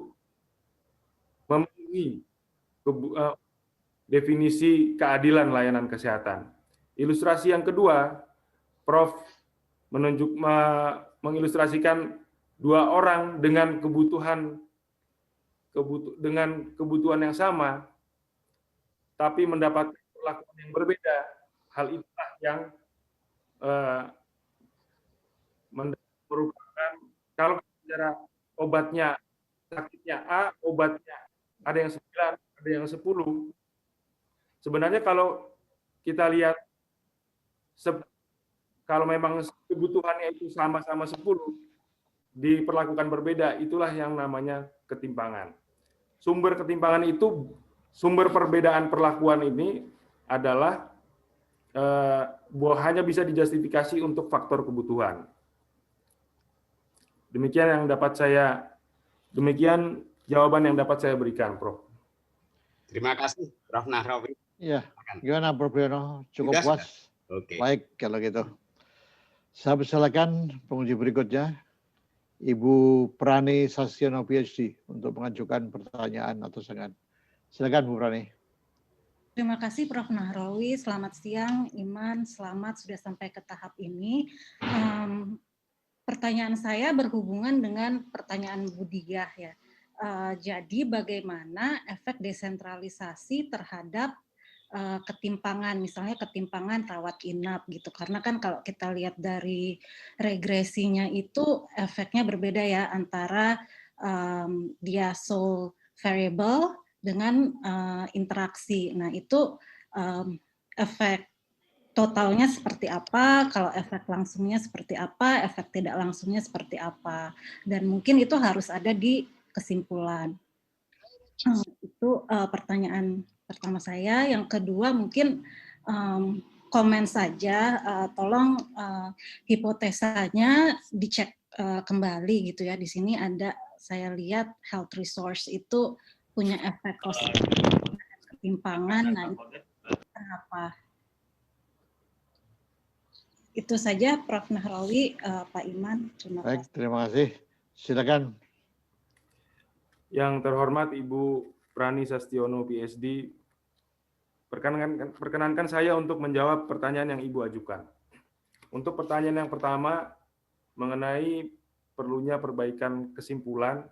memenuhi definisi keadilan layanan kesehatan. Ilustrasi yang kedua, Prof. mengilustrasikan 2 orang dengan kebutuhan yang sama, tapi mendapat perlakuan yang berbeda. Hal itulah yang merupakan, kalau bicara obatnya, sakitnya A, obatnya ada yang 9, ada yang 10. Sebenarnya kalau kita lihat, kalau memang kebutuhannya itu sama-sama 10, diperlakukan berbeda, itulah yang namanya ketimpangan. Sumber ketimpangan itu, sumber perbedaan perlakuan ini adalah hanya bisa dijustifikasi untuk faktor kebutuhan. Demikian jawaban yang dapat saya berikan, Prof. Terima kasih, Prof. Nahrawi. Ya, gimana Prof. Priyono? Cukup puas? Oke. Baik, kalau gitu. Saya persilakan penguji berikutnya, Ibu Prani Sastiono, PhD, untuk mengajukan pertanyaan atau sanggahan. Silakan Bu Prani. Terima kasih Prof. Nahrawi. Selamat siang, Iman. Selamat sudah sampai ke tahap ini. Pertanyaan saya berhubungan dengan pertanyaan Bu Diah ya. Jadi bagaimana efek desentralisasi terhadap ketimpangan, misalnya ketimpangan rawat inap gitu. Karena kan kalau kita lihat dari regresinya itu efeknya berbeda ya antara dia sole variable dengan interaksi. Nah itu efek totalnya seperti apa, kalau efek langsungnya seperti apa, efek tidak langsungnya seperti apa. Dan mungkin itu harus ada di kesimpulan. Itu pertanyaan pertama saya. Yang kedua mungkin komen saja, tolong hipotesanya dicek kembali gitu ya. Di sini ada, saya lihat health resource itu punya efek positif ketimpangan. Nah, itu kenapa? Itu saja Prof. Nahrawi, Pak Iman. Terima Baik, kasih. terima kasih. Silakan. Yang terhormat Ibu Prani Sastiono, PhD, perkenankan saya untuk menjawab pertanyaan yang Ibu ajukan. Untuk pertanyaan yang pertama, mengenai perlunya perbaikan kesimpulan,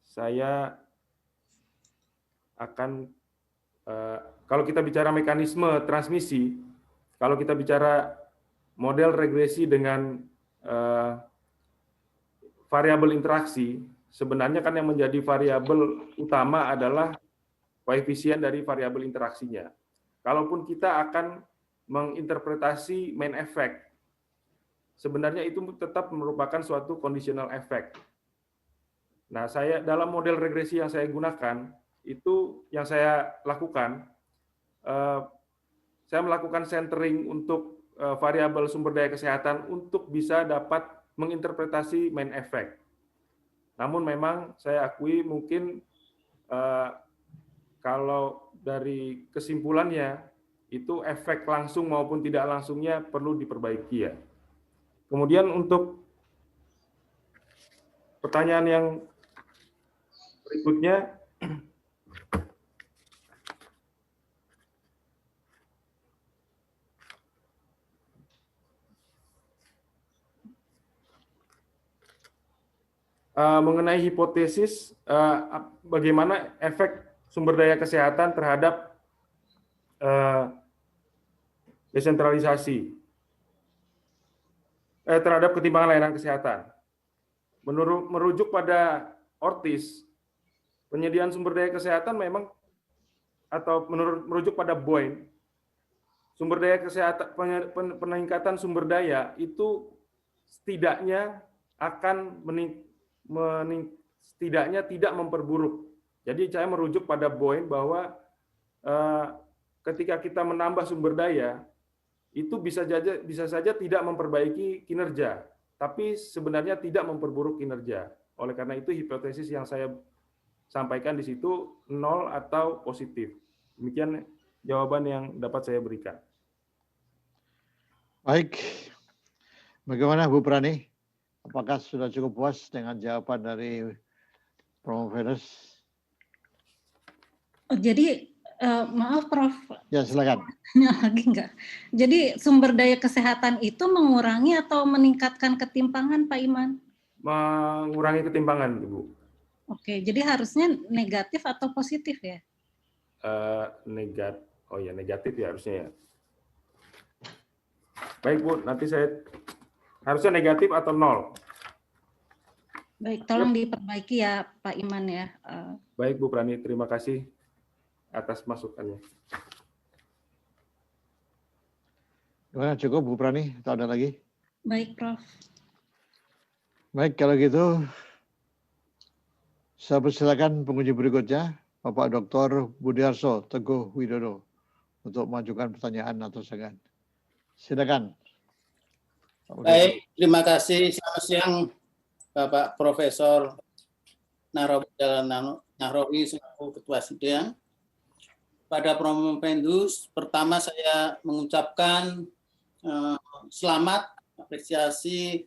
saya akan, kalau kita bicara mekanisme transmisi, kalau kita bicara model regresi dengan variabel interaksi, sebenarnya kan yang menjadi variabel utama adalah koefisien dari variabel interaksinya. Kalaupun kita akan menginterpretasi main effect, sebenarnya itu tetap merupakan suatu conditional effect. Nah, saya dalam model regresi yang saya gunakan, itu yang saya lakukan, saya melakukan centering untuk variabel sumber daya kesehatan untuk bisa dapat menginterpretasi main effect. Namun memang saya akui mungkin kalau dari kesimpulannya itu efek langsung maupun tidak langsungnya perlu diperbaiki ya. Kemudian untuk pertanyaan yang berikutnya, mengenai hipotesis bagaimana efek sumber daya kesehatan terhadap desentralisasi, terhadap ketimpangan layanan kesehatan. Merujuk pada Ortiz, penyediaan sumber daya kesehatan memang, atau merujuk pada Boyne, sumber daya kesehatan, peningkatan sumber daya itu setidaknya akan setidaknya tidak memperburuk. Jadi saya merujuk pada Boyne bahwa ketika kita menambah sumber daya itu bisa saja tidak memperbaiki kinerja, tapi sebenarnya tidak memperburuk kinerja. Oleh karena itu hipotesis yang saya sampaikan di situ 0 atau positif. Demikian jawaban yang dapat saya berikan. Baik. Bagaimana Bu Prani? Apakah sudah cukup puas dengan jawaban dari Prof. Venus? Oh, jadi maaf Prof. Ya, silakan. Lagi enggak. Jadi sumber daya kesehatan itu mengurangi atau meningkatkan ketimpangan, Pak Iman? Mengurangi ketimpangan, Ibu. Oke, jadi harusnya negatif atau positif ya? Negatif ya harusnya ya. Baik Bu, nanti saya harusnya negatif atau 0. Baik, tolong diperbaiki ya Pak Iman ya. Baik Bu Prani, terima kasih atas masukannya. Gimana, cukup Bu Prani? Atau ada lagi? Baik Prof. Baik, kalau gitu saya persilakan penguji berikutnya, Bapak Dr. Budiarso Teguh Widodo, untuk mengajukan pertanyaan atau senggan. Silakan. Baik, terima kasih. Selamat siang Bapak Profesor Nahrawi selaku Ketua Sidang. Pada Promo Pendus, pertama saya mengucapkan selamat, apresiasi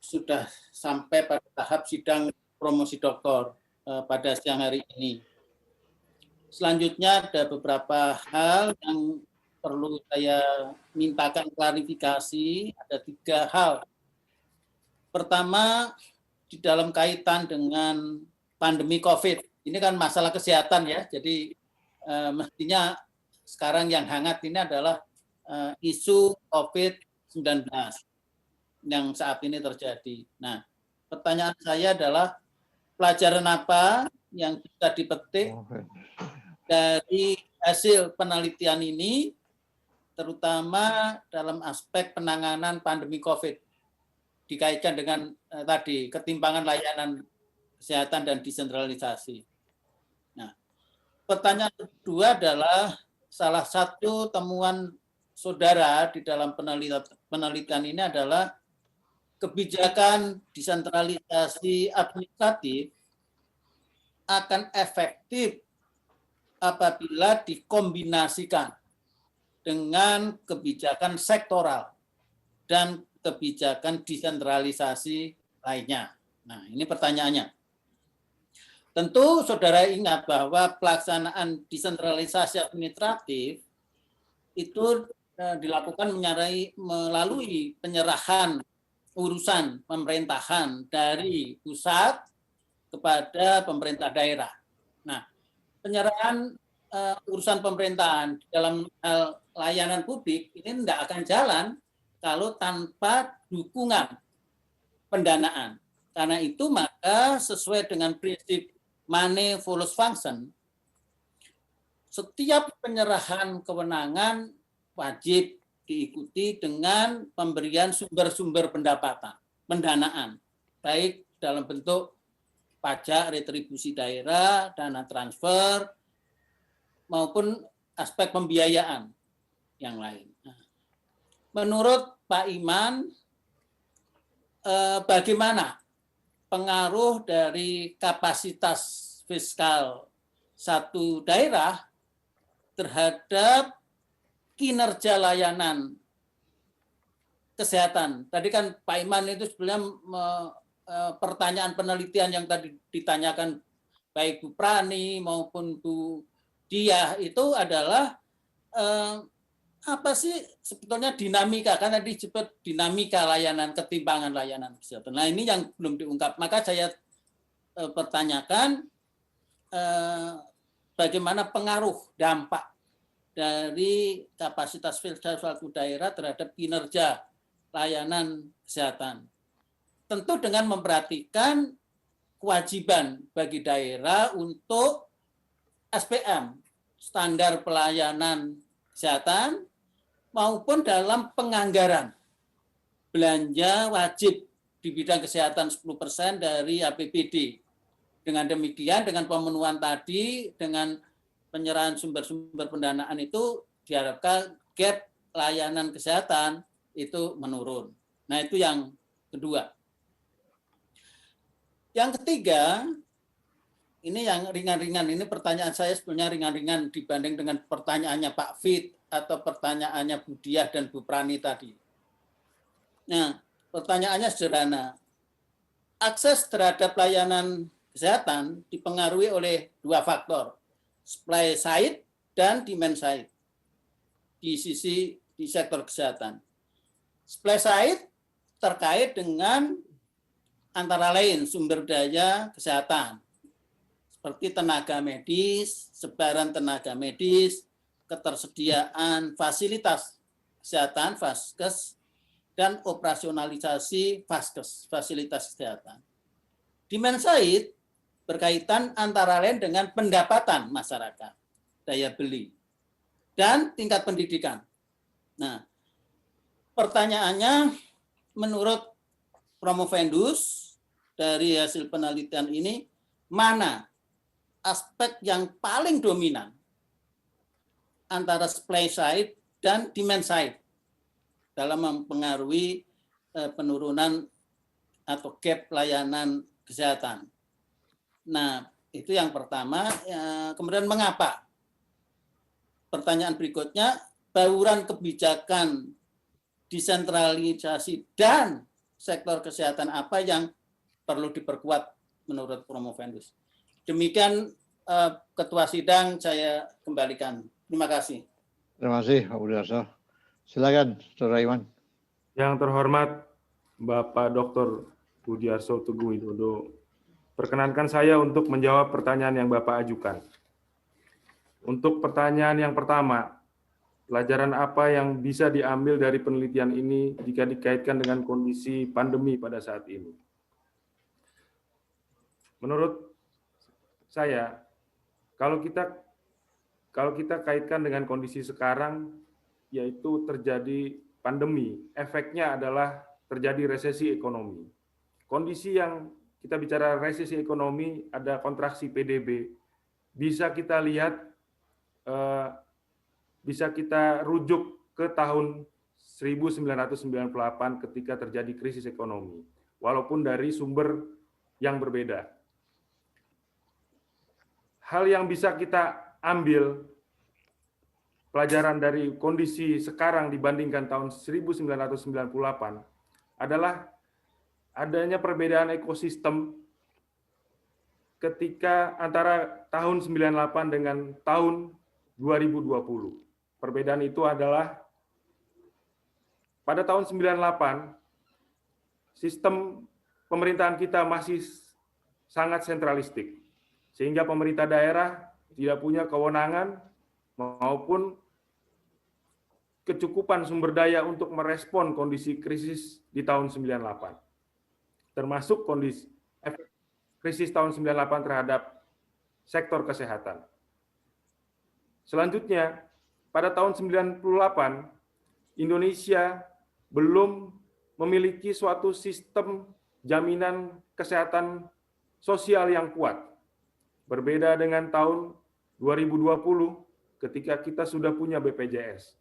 sudah sampai pada tahap sidang promosi doktor pada siang hari ini. Selanjutnya ada beberapa hal yang perlu saya mintakan klarifikasi, ada 3 hal. Pertama, di dalam kaitan dengan pandemi COVID. ini kan masalah kesehatan ya, jadi mestinya sekarang yang hangat ini adalah isu COVID-19 yang saat ini terjadi. Nah, pertanyaan saya adalah pelajaran apa yang bisa dipetik dari hasil penelitian ini, terutama dalam aspek penanganan pandemi COVID, dikaitkan dengan tadi ketimpangan layanan kesehatan dan desentralisasi. Nah, pertanyaan kedua adalah salah satu temuan saudara di dalam penelitian ini adalah kebijakan desentralisasi administratif akan efektif apabila dikombinasikan dengan kebijakan sektoral dan kebijakan desentralisasi lainnya. Nah, ini pertanyaannya. Tentu saudara ingat bahwa pelaksanaan desentralisasi administratif itu dilakukan melalui penyerahan urusan pemerintahan dari pusat kepada pemerintah daerah. Nah, penyerahan urusan pemerintahan dalam hal layanan publik ini tidak akan jalan kalau tanpa dukungan pendanaan. Karena itu maka sesuai dengan prinsip money follows function, setiap penyerahan kewenangan wajib diikuti dengan pemberian sumber-sumber pendanaan, baik dalam bentuk pajak, retribusi daerah, dana transfer, maupun aspek pembiayaan yang lain. Menurut Pak Iman, bagaimana pengaruh dari kapasitas fiskal satu daerah terhadap kinerja layanan kesehatan? Tadi kan Pak Iman itu sebenarnya pertanyaan penelitian yang tadi ditanyakan baik Bu Prani maupun Bu Diah itu adalah apa sih sebetulnya dinamika, karena disebut dinamika layanan, ketimpangan layanan kesehatan. Nah, ini yang belum diungkap. Maka saya pertanyakan bagaimana pengaruh dampak dari kapasitas fiskal suatu daerah terhadap kinerja layanan kesehatan. Tentu dengan memperhatikan kewajiban bagi daerah untuk SPM, standar pelayanan kesehatan, maupun dalam penganggaran belanja wajib di bidang kesehatan 10% dari APBD. Dengan demikian, dengan pemenuhan tadi, dengan penyerahan sumber-sumber pendanaan itu diharapkan gap layanan kesehatan itu menurun. Nah, itu yang kedua. Yang ketiga, ini yang ringan-ringan, ini pertanyaan saya sebenarnya ringan-ringan dibanding dengan pertanyaannya Pak Fit atau pertanyaannya Bu Diah dan Bu Prani tadi. Nah, pertanyaannya sederhana. Akses terhadap layanan kesehatan dipengaruhi oleh dua faktor, supply side dan demand side di sektor kesehatan. Supply side terkait dengan antara lain sumber daya kesehatan, seperti tenaga medis, sebaran tenaga medis, ketersediaan fasilitas kesehatan, Vaskes, dan operasionalisasi Vaskes, fasilitas kesehatan. Demand side berkaitan antara lain dengan pendapatan masyarakat, daya beli, dan tingkat pendidikan. Nah, pertanyaannya, menurut Promovendus, dari hasil penelitian ini, mana aspek yang paling dominan antara supply side dan demand side dalam mempengaruhi penurunan atau gap layanan kesehatan? Nah, itu yang pertama. Kemudian mengapa? Pertanyaan berikutnya, bauran kebijakan desentralisasi dan sektor kesehatan apa yang perlu diperkuat menurut Promovendus? Demikian Ketua Sidang, saya kembalikan. Terima kasih. Terima kasih Pak Budiarso. Silakan Saudara Iman. Yang terhormat Bapak Dr. Budiarso Teguh Widodo, Perkenankan saya untuk menjawab pertanyaan yang Bapak ajukan. Untuk pertanyaan yang pertama, pelajaran apa yang bisa diambil dari penelitian ini jika dikaitkan dengan kondisi pandemi pada saat ini? Menurut saya, kalau kita kaitkan dengan kondisi sekarang, yaitu terjadi pandemi, efeknya adalah terjadi resesi ekonomi. Kondisi yang kita bicara resesi ekonomi, ada kontraksi PDB, bisa kita lihat, bisa kita rujuk ke tahun 1998 ketika terjadi krisis ekonomi, walaupun dari sumber yang berbeda. Hal yang bisa kita ambil pelajaran dari kondisi sekarang dibandingkan tahun 1998 adalah adanya perbedaan ekosistem ketika antara tahun 98 dengan tahun 2020. Perbedaan itu adalah pada tahun 98 sistem pemerintahan kita masih sangat sentralistik, sehingga pemerintah daerah tidak punya kewenangan maupun kecukupan sumber daya untuk merespon kondisi krisis di tahun 98. Termasuk kondisi efek krisis tahun 98 terhadap sektor kesehatan. Selanjutnya, pada tahun 98, Indonesia belum memiliki suatu sistem jaminan kesehatan sosial yang kuat. Berbeda dengan tahun 2020 ketika kita sudah punya BPJS.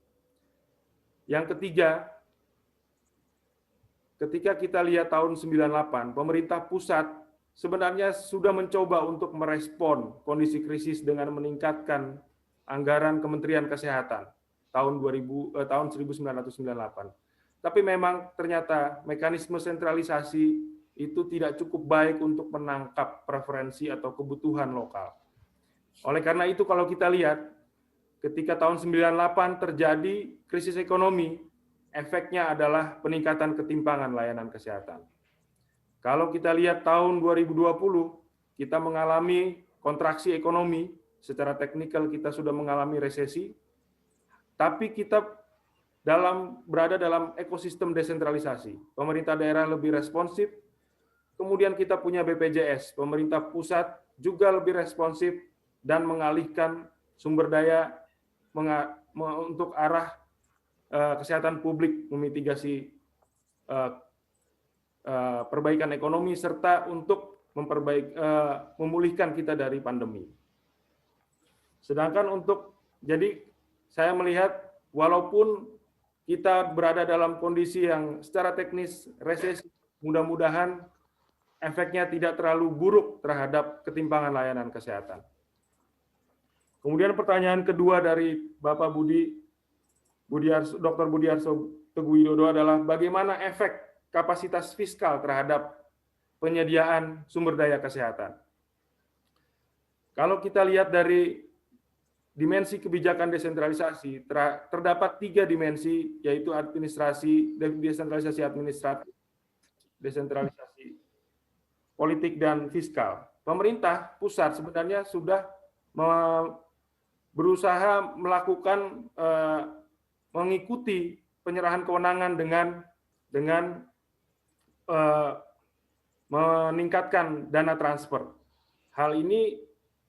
Yang ketiga, ketika kita lihat tahun 98, pemerintah pusat sebenarnya sudah mencoba untuk merespon kondisi krisis dengan meningkatkan anggaran Kementerian Kesehatan tahun 1998. Tapi memang ternyata mekanisme sentralisasi itu tidak cukup baik untuk menangkap preferensi atau kebutuhan lokal. Oleh karena itu kalau kita lihat ketika tahun 98 terjadi krisis ekonomi, efeknya adalah peningkatan ketimpangan layanan kesehatan. Kalau kita lihat tahun 2020, kita mengalami kontraksi ekonomi, secara teknikal kita sudah mengalami resesi, tapi kita berada dalam ekosistem desentralisasi. Pemerintah daerah lebih responsif, kemudian kita punya BPJS, pemerintah pusat juga lebih responsif dan mengalihkan sumber daya untuk arah kesehatan publik, memitigasi perbaikan ekonomi serta untuk memulihkan kita dari pandemi. Sedangkan jadi saya melihat walaupun kita berada dalam kondisi yang secara teknis resesi, mudah-mudahan efeknya tidak terlalu buruk terhadap ketimpangan layanan kesehatan. Kemudian pertanyaan kedua dari Bapak Dr. Budiarso Teguh Widodo adalah bagaimana efek kapasitas fiskal terhadap penyediaan sumber daya kesehatan. Kalau kita lihat dari dimensi kebijakan desentralisasi, terdapat 3 dimensi, yaitu desentralisasi administratif, desentralisasi politik, dan fiskal. Pemerintah pusat sebenarnya sudah berusaha melakukan mengikuti penyerahan kewenangan dengan meningkatkan dana transfer. Hal ini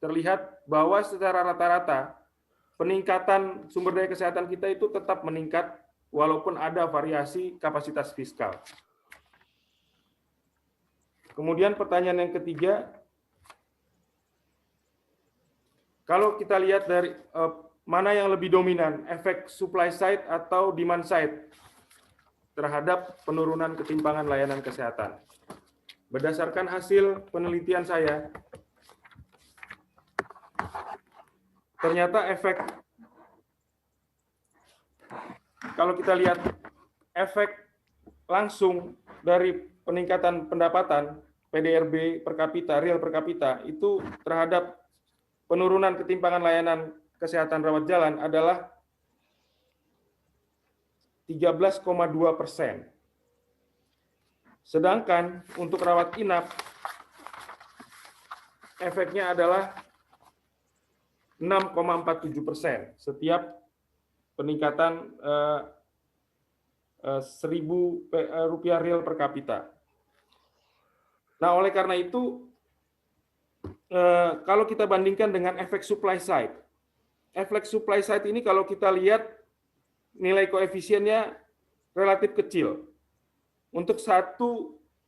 terlihat bahwa secara rata-rata peningkatan sumber daya kesehatan kita itu tetap meningkat walaupun ada variasi kapasitas fiskal. Kemudian pertanyaan yang ketiga, kalau kita lihat dari mana yang lebih dominan, efek supply side atau demand side terhadap penurunan ketimpangan layanan kesehatan. Berdasarkan hasil penelitian saya, ternyata kalau kita lihat efek langsung dari peningkatan pendapatan PDRB per kapita, real per kapita, itu terhadap penurunan ketimpangan layanan kesehatan rawat jalan adalah 13,2%. Sedangkan untuk rawat inap efeknya adalah 6,47% setiap peningkatan 1.000 rupiah real per kapita. Nah, oleh karena itu, kalau kita bandingkan dengan efek supply side ini kalau kita lihat nilai koefisiennya relatif kecil. Untuk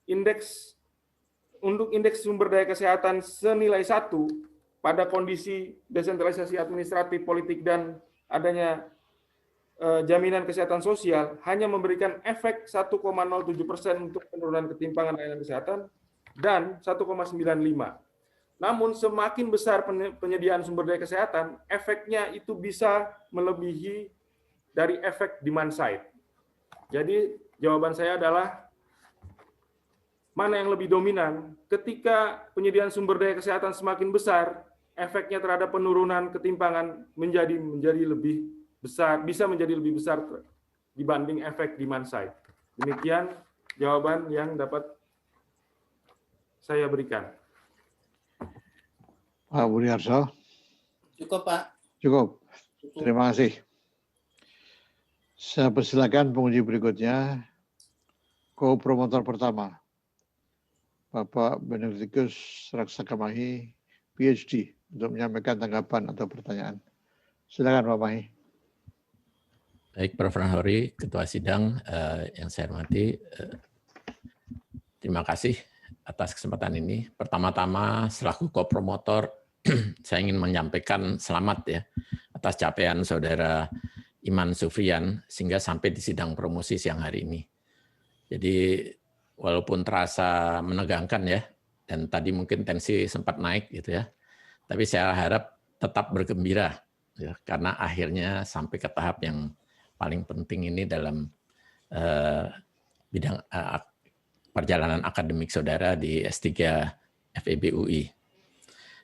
indeks sumber daya kesehatan senilai 1 pada kondisi desentralisasi administratif, politik, dan adanya jaminan kesehatan sosial hanya memberikan efek 1,07% untuk penurunan ketimpangan layanan kesehatan dan 1,95. Namun semakin besar penyediaan sumber daya kesehatan, efeknya itu bisa melebihi dari efek demand side. Jadi jawaban saya adalah mana yang lebih dominan? Ketika penyediaan sumber daya kesehatan semakin besar, efeknya terhadap penurunan ketimpangan menjadi lebih besar, bisa menjadi lebih besar dibanding efek demand side. Demikian jawaban yang dapat saya berikan. Pak Budiarso. Cukup, Pak. Cukup. Terima kasih. Saya persilakan penguji berikutnya, ko-promotor pertama, Bapak Benedictus Raksakamahi, PhD, untuk menyampaikan tanggapan atau pertanyaan. Silakan Pak Mahi. Baik, Prof. Nahrawi, Ketua Sidang yang saya hormati, terima kasih atas kesempatan ini. Pertama-tama, selaku ko-promotor, saya ingin menyampaikan selamat ya atas capaian Saudara Iman Sufrian sehingga sampai di sidang promosi siang hari ini. Jadi walaupun terasa menegangkan ya, dan tadi mungkin tensi sempat naik gitu ya, tapi saya harap tetap bergembira ya, karena akhirnya sampai ke tahap yang paling penting ini dalam bidang perjalanan akademik saudara di S3 FEB UI.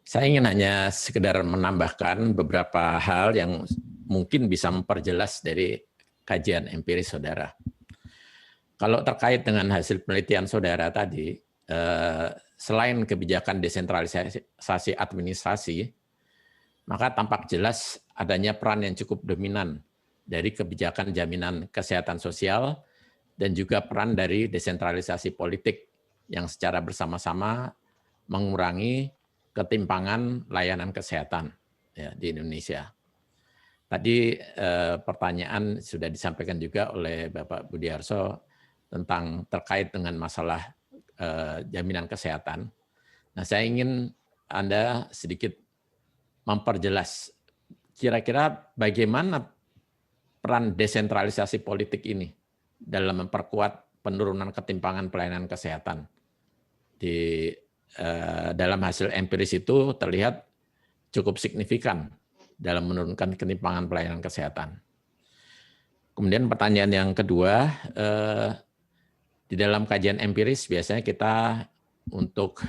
Saya ingin hanya sekedar menambahkan beberapa hal yang mungkin bisa memperjelas dari kajian empiris saudara. Kalau terkait dengan hasil penelitian saudara tadi, selain kebijakan desentralisasi administrasi, maka tampak jelas adanya peran yang cukup dominan dari kebijakan jaminan kesehatan sosial dan juga peran dari desentralisasi politik yang secara bersama-sama mengurangi ketimpangan layanan kesehatan ya, di Indonesia. Tadi pertanyaan sudah disampaikan juga oleh Bapak Budiarso tentang terkait dengan masalah jaminan kesehatan. Nah, saya ingin Anda sedikit memperjelas kira-kira bagaimana peran desentralisasi politik ini dalam memperkuat penurunan ketimpangan pelayanan kesehatan. Dalam hasil empiris itu terlihat cukup signifikan dalam menurunkan ketimpangan pelayanan kesehatan. Kemudian pertanyaan yang kedua, di dalam kajian empiris biasanya kita untuk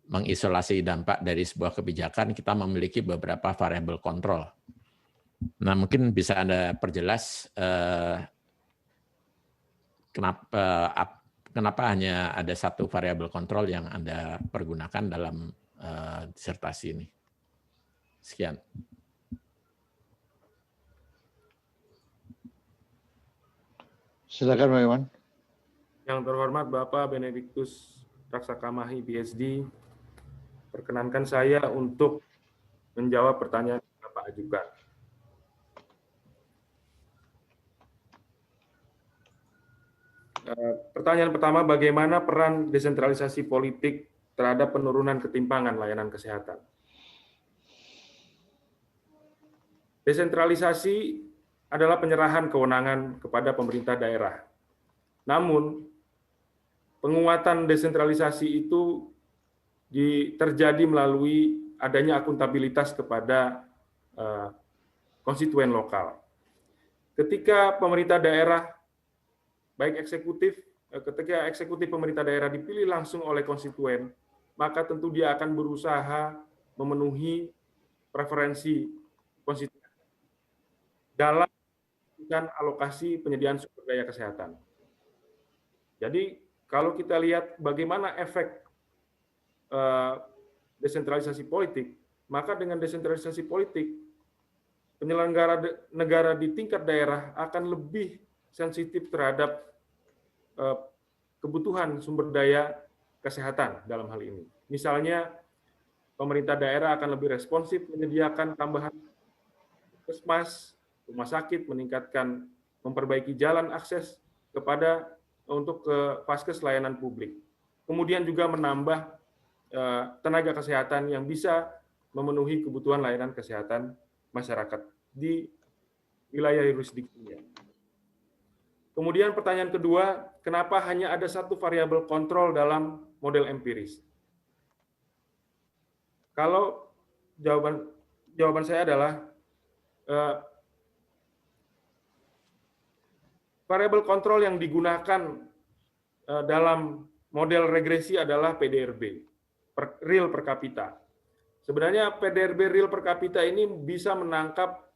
mengisolasi dampak dari sebuah kebijakan, kita memiliki beberapa variabel kontrol. Nah, mungkin bisa Anda perjelas kenapa hanya ada satu variabel kontrol yang Anda pergunakan dalam disertasi ini. Sekian. Silakan Pak Iwan. Yang terhormat Bapak Benedictus Raksakamahi, PhD, perkenankan saya untuk menjawab pertanyaan yang Bapak ajukan. Pertanyaan pertama, bagaimana peran desentralisasi politik terhadap penurunan ketimpangan layanan kesehatan? Desentralisasi adalah penyerahan kewenangan kepada pemerintah daerah. Namun, penguatan desentralisasi itu terjadi melalui adanya akuntabilitas kepada konstituen lokal. Ketika pemerintah daerah, baik ketika eksekutif pemerintah daerah dipilih langsung oleh konstituen, maka tentu dia akan berusaha memenuhi preferensi konstituen dalam alokasi penyediaan sumber daya kesehatan. Jadi kalau kita lihat bagaimana efek desentralisasi politik, maka dengan desentralisasi politik, penyelenggara negara di tingkat daerah akan lebih sensitif terhadap kebutuhan sumber daya kesehatan dalam hal ini. Misalnya, pemerintah daerah akan lebih responsif menyediakan tambahan puskesmas, rumah sakit, meningkatkan, memperbaiki jalan akses untuk ke vaskes layanan publik. Kemudian juga menambah tenaga kesehatan yang bisa memenuhi kebutuhan layanan kesehatan masyarakat di wilayah yurisdiksinya. Kemudian pertanyaan kedua, kenapa hanya ada satu variabel kontrol dalam model empiris? Kalau jawaban saya adalah variabel kontrol yang digunakan dalam model regresi adalah PDRB, real per kapita. Sebenarnya PDRB real per kapita ini bisa menangkap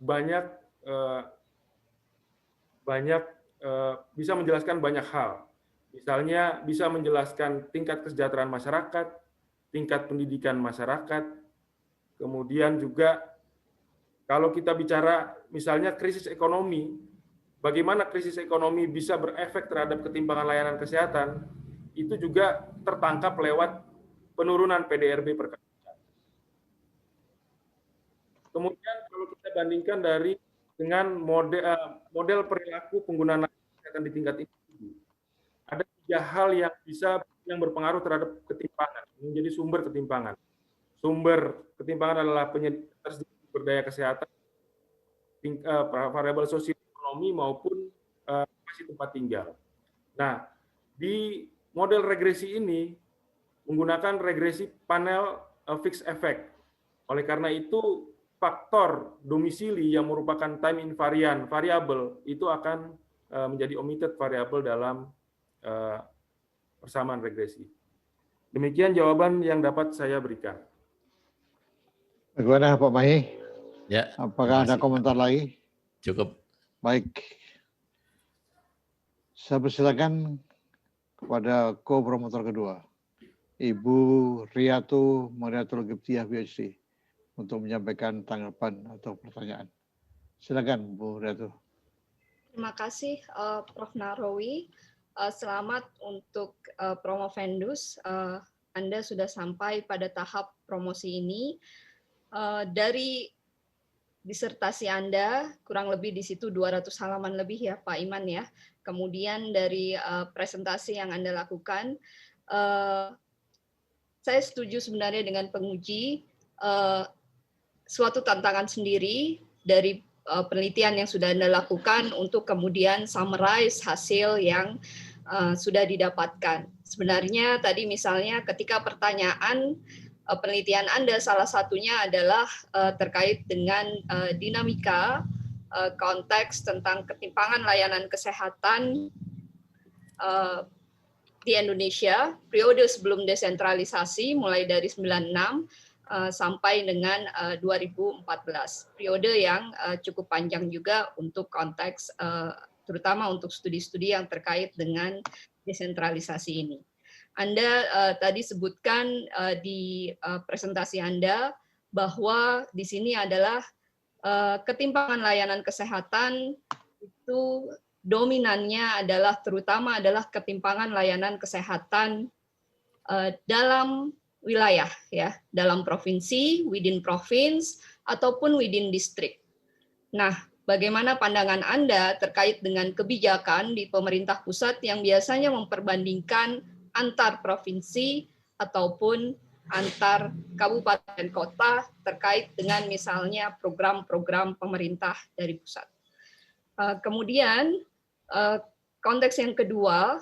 bisa menjelaskan banyak hal. Misalnya bisa menjelaskan tingkat kesejahteraan masyarakat, tingkat pendidikan masyarakat, kemudian juga kalau kita bicara misalnya krisis ekonomi, bagaimana krisis ekonomi bisa berefek terhadap ketimpangan layanan kesehatan, itu juga tertangkap lewat penurunan PDRB per kapita. Kemudian kalau kita bandingkan dengan model perilaku penggunaan kesehatan di tingkat individu, ada 3 hal yang berpengaruh terhadap ketimpangan, menjadi sumber ketimpangan. Sumber ketimpangan adalah ketersediaan sumber daya kesehatan, variabel sosial ekonomi maupun lokasi tempat tinggal. Nah, di model regresi ini menggunakan regresi panel fixed effect. Oleh karena itu, faktor domisili yang merupakan time invariant variabel itu akan menjadi omitted variabel dalam persamaan regresi. Demikian jawaban yang dapat saya berikan. Bagaimana Pak Mahi? Ya. Apakah ada komentar lagi? Cukup. Baik. Saya persilakan kepada co-promotor kedua, Ibu Riatu Mariatul Giptiah PhD, untuk menyampaikan tanggapan atau pertanyaan. Silakan Bu Riatu. Terima kasih Prof. Nahrawi. Selamat untuk Promovendus. Anda sudah sampai pada tahap promosi ini. Dari disertasi Anda, kurang lebih di situ 200 halaman lebih ya Pak Iman ya. Kemudian dari presentasi yang Anda lakukan, saya setuju sebenarnya dengan penguji, suatu tantangan sendiri dari penelitian yang sudah Anda lakukan untuk kemudian summarize hasil yang sudah didapatkan. Sebenarnya tadi misalnya ketika pertanyaan penelitian Anda salah satunya adalah terkait dengan dinamika konteks tentang ketimpangan layanan kesehatan di Indonesia periode sebelum desentralisasi mulai dari 96 sampai dengan 2014. Periode yang cukup panjang juga untuk konteks terutama untuk studi-studi yang terkait dengan desentralisasi ini. Anda tadi sebutkan di presentasi Anda bahwa di sini adalah ketimpangan layanan kesehatan itu dominannya adalah terutama adalah ketimpangan layanan kesehatan dalam wilayah ya, dalam provinsi, within province ataupun within district. Nah, bagaimana pandangan Anda terkait dengan kebijakan di pemerintah pusat yang biasanya memperbandingkan antar provinsi ataupun antar kabupaten kota terkait dengan misalnya program-program pemerintah dari pusat. Kemudian konteks yang kedua,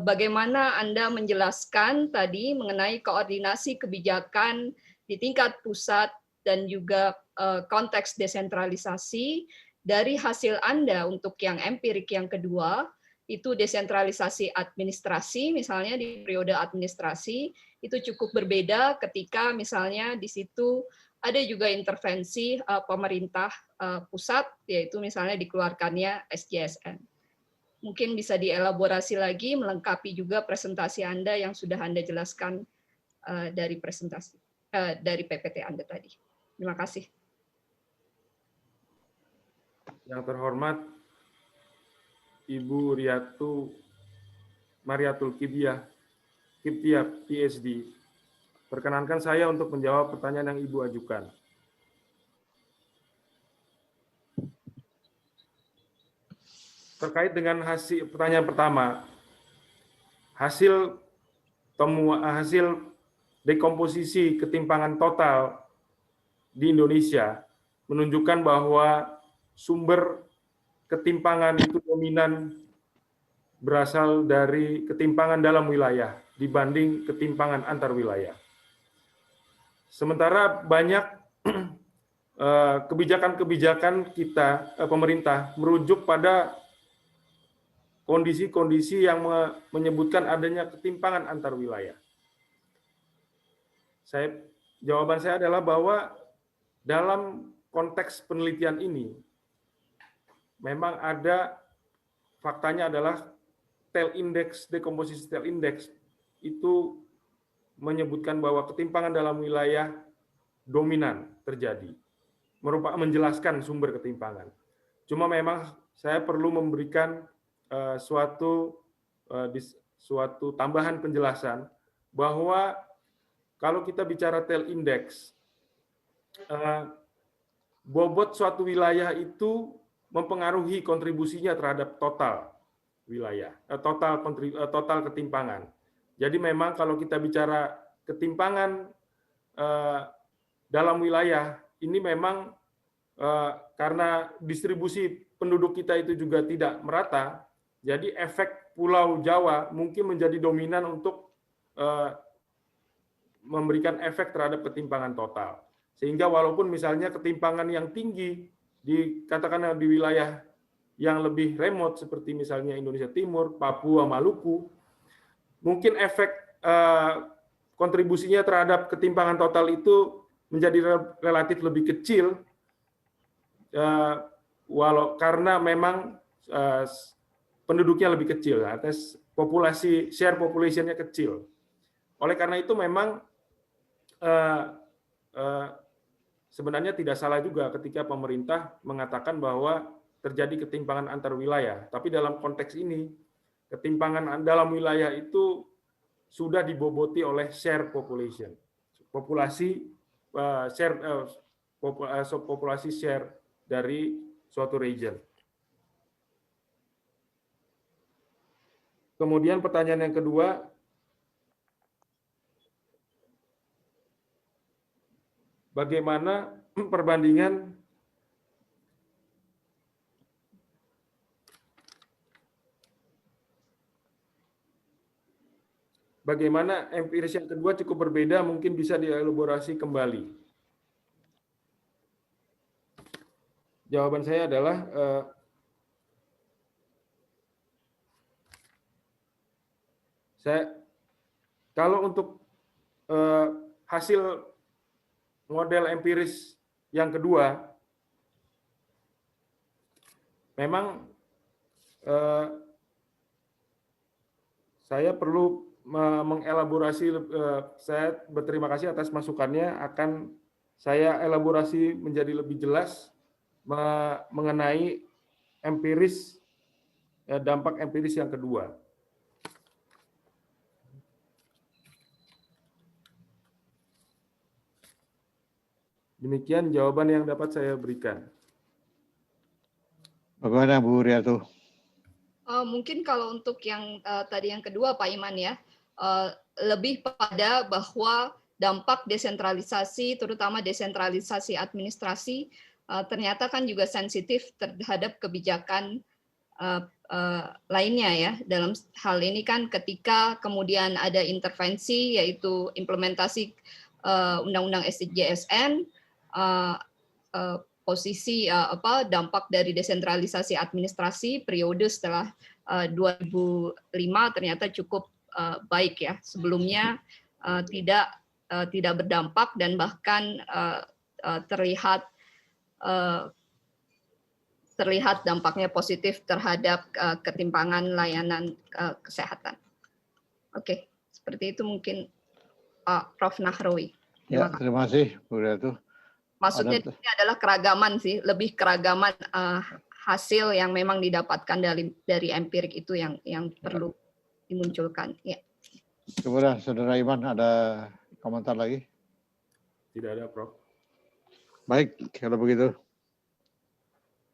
bagaimana Anda menjelaskan tadi mengenai koordinasi kebijakan di tingkat pusat dan juga konteks desentralisasi dari hasil Anda untuk yang empirik yang kedua, itu desentralisasi administrasi, misalnya di periode administrasi, itu cukup berbeda ketika misalnya di situ ada juga intervensi pemerintah pusat, yaitu misalnya dikeluarkannya SJSN. Mungkin bisa dielaborasi lagi, melengkapi juga presentasi Anda yang sudah Anda jelaskan dari presentasi. dari PPT Anda tadi. Terima kasih. Yang terhormat Ibu Mariatul Kiptiah, PhD. Perkenankan saya untuk menjawab pertanyaan yang Ibu ajukan. Terkait dengan pertanyaan pertama, hasil dekomposisi ketimpangan total di Indonesia menunjukkan bahwa sumber ketimpangan itu dominan berasal dari ketimpangan dalam wilayah dibanding ketimpangan antar wilayah. Sementara banyak kebijakan-kebijakan pemerintah merujuk pada kondisi-kondisi yang menyebutkan adanya ketimpangan antar wilayah. Jawaban saya adalah bahwa dalam konteks penelitian ini memang ada faktanya adalah dekomposisi tail index itu menyebutkan bahwa ketimpangan dalam wilayah dominan terjadi, menjelaskan sumber ketimpangan. Cuma memang saya perlu memberikan suatu tambahan penjelasan bahwa kalau kita bicara tail index, bobot suatu wilayah itu mempengaruhi kontribusinya terhadap total wilayah, total ketimpangan. Jadi memang kalau kita bicara ketimpangan dalam wilayah, ini memang karena distribusi penduduk kita itu juga tidak merata, jadi efek Pulau Jawa mungkin menjadi dominan untuk memberikan efek terhadap ketimpangan total. Sehingga walaupun misalnya ketimpangan yang tinggi katakanlah di wilayah yang lebih remote seperti misalnya Indonesia Timur, Papua, Maluku, mungkin efek kontribusinya terhadap ketimpangan total itu menjadi relatif lebih kecil, karena memang penduduknya lebih kecil, atas share population-nya kecil. Oleh karena itu memang sebenarnya tidak salah juga ketika pemerintah mengatakan bahwa terjadi ketimpangan antar wilayah. Tapi dalam konteks ini, ketimpangan dalam wilayah itu sudah diboboti oleh share population, populasi share dari suatu region. Kemudian pertanyaan yang kedua, bagaimana perbandingan empiris yang kedua cukup berbeda, mungkin bisa dielaborasi kembali. Jawaban saya adalah kalau untuk hasil model empiris yang kedua, memang saya perlu mengelaborasi. Saya berterima kasih atas masukannya, akan saya elaborasi menjadi lebih jelas mengenai dampak empiris yang kedua. Demikian jawaban yang dapat saya berikan. Bagaimana Bu Riatu? Mungkin kalau untuk yang tadi yang kedua Pak Iman ya, lebih pada bahwa dampak desentralisasi, terutama desentralisasi administrasi, ternyata kan juga sensitif terhadap kebijakan lainnya ya. Dalam hal ini kan ketika kemudian ada intervensi, yaitu implementasi Undang-Undang SDGSN, posisi dampak dari desentralisasi administrasi periode setelah 2005 ternyata cukup baik ya. Sebelumnya tidak berdampak dan bahkan terlihat dampaknya positif terhadap ketimpangan layanan kesehatan. Oke, seperti itu mungkin Prof. Nahrawi. terima kasih Bu Ratu. Maksudnya ini adalah keragaman sih, lebih keragaman hasil yang memang didapatkan dari empirik itu yang perlu dimunculkan. Ya. Kemudian Saudara Iman ada komentar lagi? Tidak ada, Prof. Baik, kalau begitu.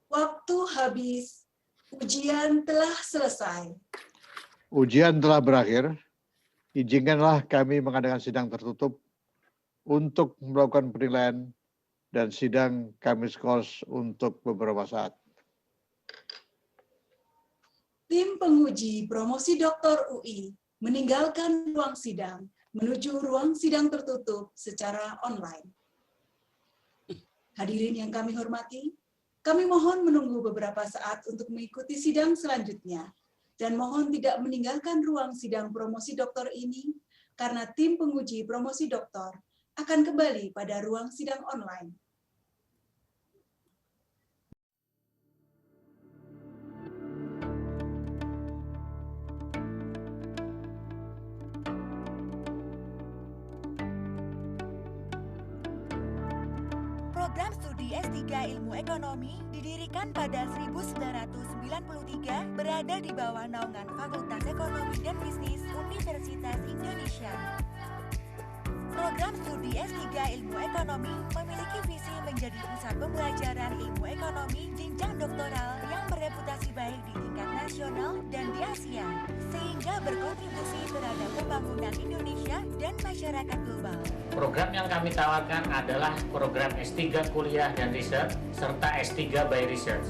Waktu habis, ujian telah selesai. Ujian telah berakhir. Izinkanlah kami mengadakan sidang tertutup untuk melakukan penilaian dan sidang kami skors untuk beberapa saat. Tim penguji promosi Doktor UI meninggalkan ruang sidang menuju ruang sidang tertutup secara online. Hadirin yang kami hormati, kami mohon menunggu beberapa saat untuk mengikuti sidang selanjutnya dan mohon tidak meninggalkan ruang sidang promosi doktor ini karena tim penguji promosi doktor akan kembali pada ruang sidang online. Program studi S3 Ilmu Ekonomi didirikan pada 1993 berada di bawah naungan Fakultas Ekonomi dan Bisnis Universitas Indonesia. Program studi S3 Ilmu Ekonomi memiliki visi menjadi pusat pembelajaran ilmu ekonomi jenjang doktoral yang bereputasi baik di tingkat nasional dan di Asia, sehingga berkontribusi terhadap pembangunan Indonesia dan masyarakat global. Program yang kami tawarkan adalah program S3 Kuliah dan Riset serta S3 by Research.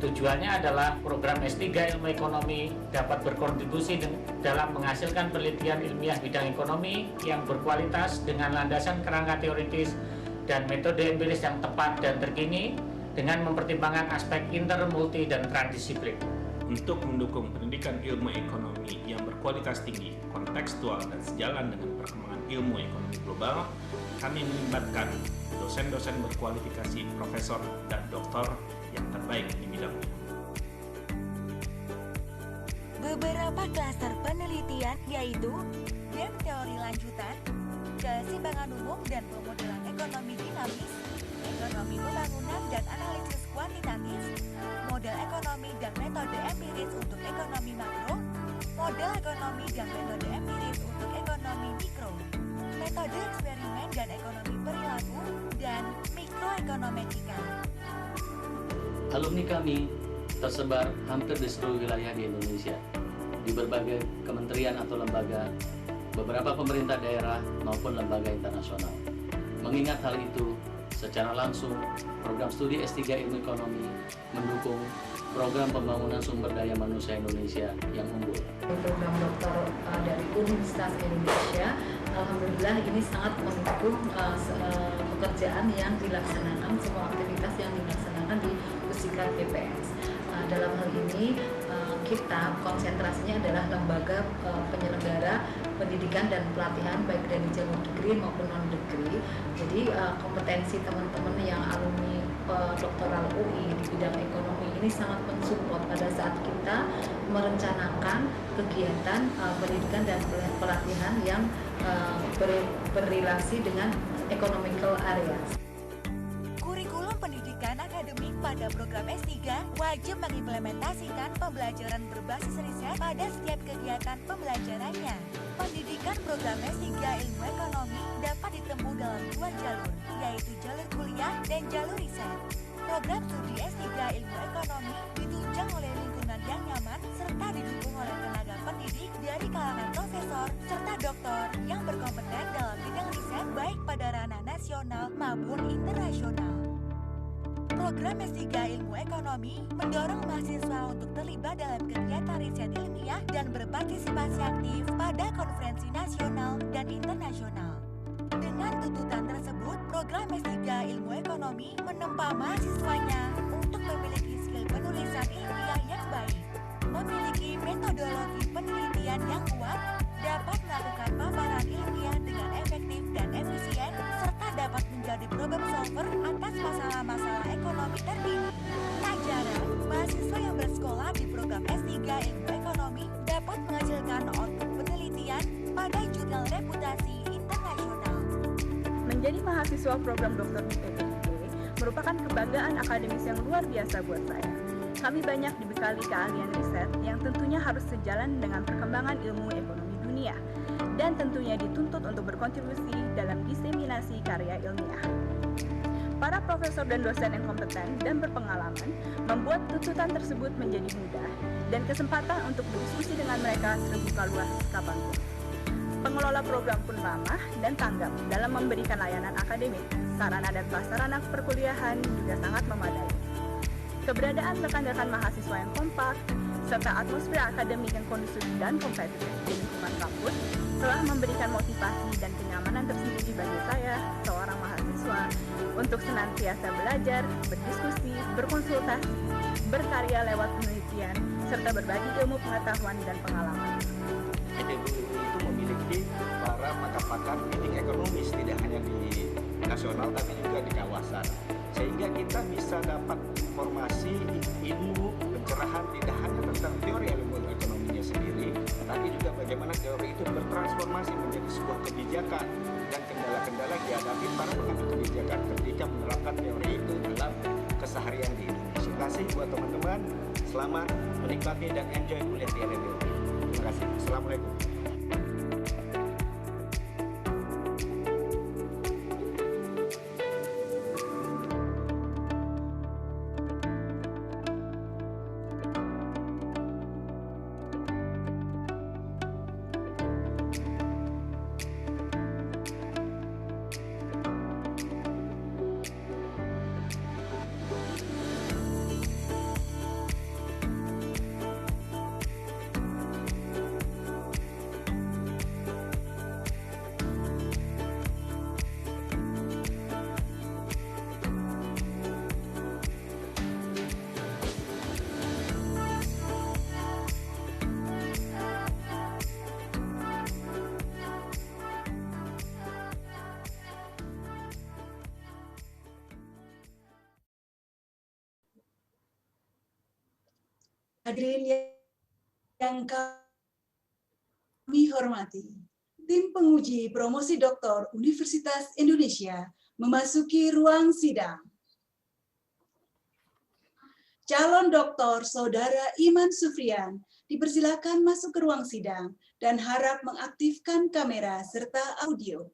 Tujuannya adalah program S3 Ilmu Ekonomi dapat berkontribusi dalam menghasilkan penelitian ilmiah bidang ekonomi yang berkualitas dengan landasan kerangka teoritis dan metode empiris yang tepat dan terkini dengan mempertimbangkan aspek inter, multi, dan transdisiplin. Untuk mendukung pendidikan ilmu ekonomi yang berkualitas tinggi, kontekstual, dan sejalan dengan perkembangan ilmu ekonomi global, kami melibatkan dosen-dosen berkualifikasi profesor dan doktor yang terbaik di bidangnya. Beberapa klaster penelitian yaitu game teori lanjutan, keseimbangan umum dan pemodelan ekonomi dinamis, ekonomi pembangunan dan analisis kuantitatif, model ekonomi dan metode empiris untuk ekonomi makro, model ekonomi dan metode empiris untuk ekonomi mikro, metode eksperimen dan ekonomi perilaku, dan mikroekonometrika. Alumni kami tersebar hampir di seluruh wilayah di Indonesia, di berbagai kementerian atau lembaga, beberapa pemerintah daerah maupun lembaga internasional. Mengingat hal itu, secara langsung, program studi S3 Ilmu Ekonomi mendukung program pembangunan sumber daya manusia Indonesia yang unggul. Program doktor dari Universitas Indonesia, alhamdulillah ini sangat mendukung pekerjaan yang dilaksanakan, semua aktivitas yang dilaksanakan di Pusdiklat PPS. Dalam hal ini kita konsentrasinya adalah lembaga penyelenggara pendidikan dan pelatihan baik dari jalur degree maupun non degree. Jadi kompetensi teman-teman yang alumni doktoral UI di bidang ekonomi ini sangat mensupport pada saat kita merencanakan kegiatan pendidikan dan pelatihan yang berrelasi dengan economical areas. Kurikulum pendidikan akademik pada program S3 wajib mengimplementasikan pembelajaran berbasis riset pada setiap kegiatan pembelajarannya. Pendidikan program S3 Ilmu Ekonomi dapat ditempuh dalam dua jalur, yaitu jalur kuliah dan jalur riset. Program studi S3 Ilmu Ekonomi ditunjang oleh lingkungan yang nyaman serta didukung oleh tenaga pendidik dari kalangan profesor serta doktor yang berkompeten dalam bidang riset baik pada ranah nasional maupun internasional. Program S3 Ilmu Ekonomi mendorong mahasiswa untuk terlibat dalam kegiatan riset ilmiah dan berpartisipasi aktif pada konferensi nasional dan internasional. Dengan tuntutan tersebut, program S3 Ilmu Ekonomi menempa mahasiswanya untuk memiliki skill penulisan ilmiah yang baik, memiliki metodologi penelitian yang kuat, dapat melakukan paparan ilmiah dengan efektif dan efisien, serta dapat menjadi problem solver atas masalah-masalah ekonomi terkini. Tak jarang, mahasiswa yang bersekolah di program S3 Ilmu Ekonomi dapat menghasilkan output penelitian pada jurnal reputasi internasional. Menjadi mahasiswa program dokter di PPIP merupakan kebanggaan akademis yang luar biasa buat saya. Kami banyak dibekali keahlian riset yang tentunya harus sejalan dengan perkembangan ilmu ekonomi dunia dan tentunya dituntut untuk berkontribusi dalam diseminasi karya ilmiah. Para profesor dan dosen yang kompeten dan berpengalaman membuat tuntutan tersebut menjadi mudah dan kesempatan untuk berdiskusi dengan mereka terbuka luas kapanpun. Pengelola program pun ramah dan tanggap dalam memberikan layanan akademik, sarana dan prasarana perkuliahan juga sangat memadai. Keberadaan rekan-rekan mahasiswa yang kompak, serta atmosfer akademik yang kondusif dan kompetitif di lingkungan kampus telah memberikan motivasi dan kenyamanan tersendiri bagi saya, seorang mahasiswa, untuk senantiasa belajar, berdiskusi, berkonsultasi, berkarya lewat penelitian, serta berbagi ilmu pengetahuan dan pengalaman. FEBUI itu memiliki para pakar-pakar bidang ekonomis tidak hanya di nasional tapi juga di kawasan, sehingga kita bisa dapat informasi, ilmu, pencerahan tidak hanya tentang teori ilmu ekonominya sendiri, tapi juga bagaimana teori itu bertransformasi menjadi sebuah kebijakan dan kendala-kendala dihadapi para pengambil kebijakan ketika menerapkan teori itu dalam keseharian di Indonesia. Terima kasih buat teman-teman, selamat menikmati dan enjoy kuliah di FEBUI. Terima kasih. Assalamualaikum. Hadirin yang kami hormati, tim penguji promosi doktor Universitas Indonesia memasuki ruang sidang. Calon doktor Saudara Iman Sufrian dipersilakan masuk ke ruang sidang dan harap mengaktifkan kamera serta audio.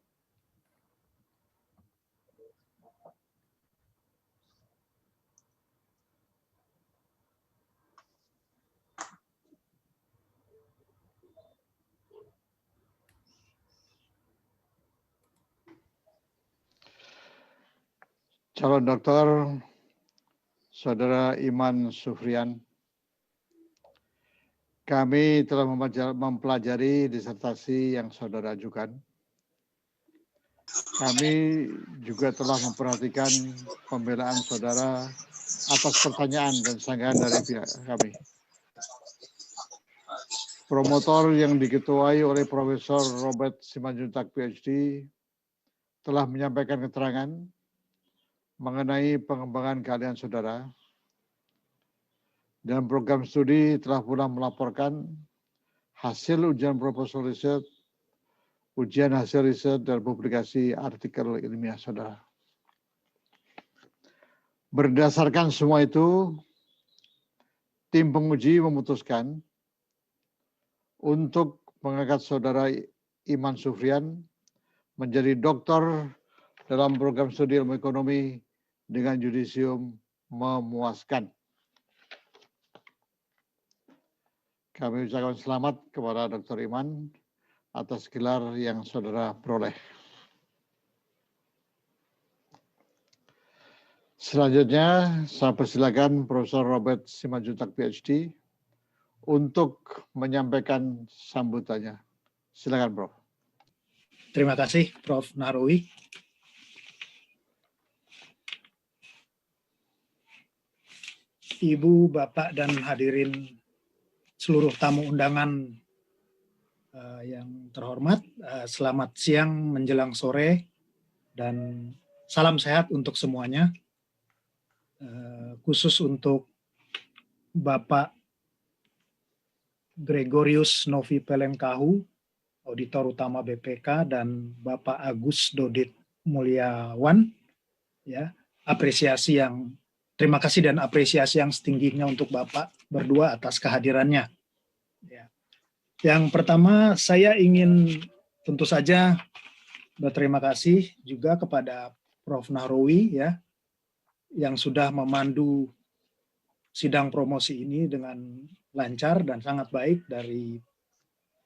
Calon dokter Saudara Iman Sufrian, kami telah mempelajari disertasi yang saudara ajukan. Kami juga telah memperhatikan pembelaan saudara atas pertanyaan dan sanggahan dari pihak kami. Promotor yang diketuai oleh Profesor Robert Simanjuntak PhD telah menyampaikan keterangan mengenai pengembangan keahlian saudara. Dalam program studi telah pula melaporkan hasil ujian proposal riset, ujian hasil riset, dan publikasi artikel ilmiah saudara. Berdasarkan semua itu, tim penguji memutuskan untuk mengangkat saudara Iman Sufrian menjadi doktor dalam program studi ilmu ekonomi dengan yudisium memuaskan. Kami ucapkan selamat kepada Dr. Iman atas gelar yang saudara peroleh. Selanjutnya, saya persilakan Profesor Robert Simanjuntak PhD untuk menyampaikan sambutannya. Silakan, Prof. Terima kasih, Prof. Nahrawi. Ibu, Bapak, dan hadirin seluruh tamu undangan yang terhormat, selamat siang menjelang sore dan salam sehat untuk semuanya. Khusus untuk Bapak Gregorius Novi Pelengkahu, Auditor Utama BPK, dan Bapak Agus Dodit Mulyawan, ya, terima kasih dan apresiasi yang setingginya untuk Bapak berdua atas kehadirannya. Ya. Yang pertama, saya ingin tentu saja berterima kasih juga kepada Prof. Nahrawi, ya, yang sudah memandu sidang promosi ini dengan lancar dan sangat baik dari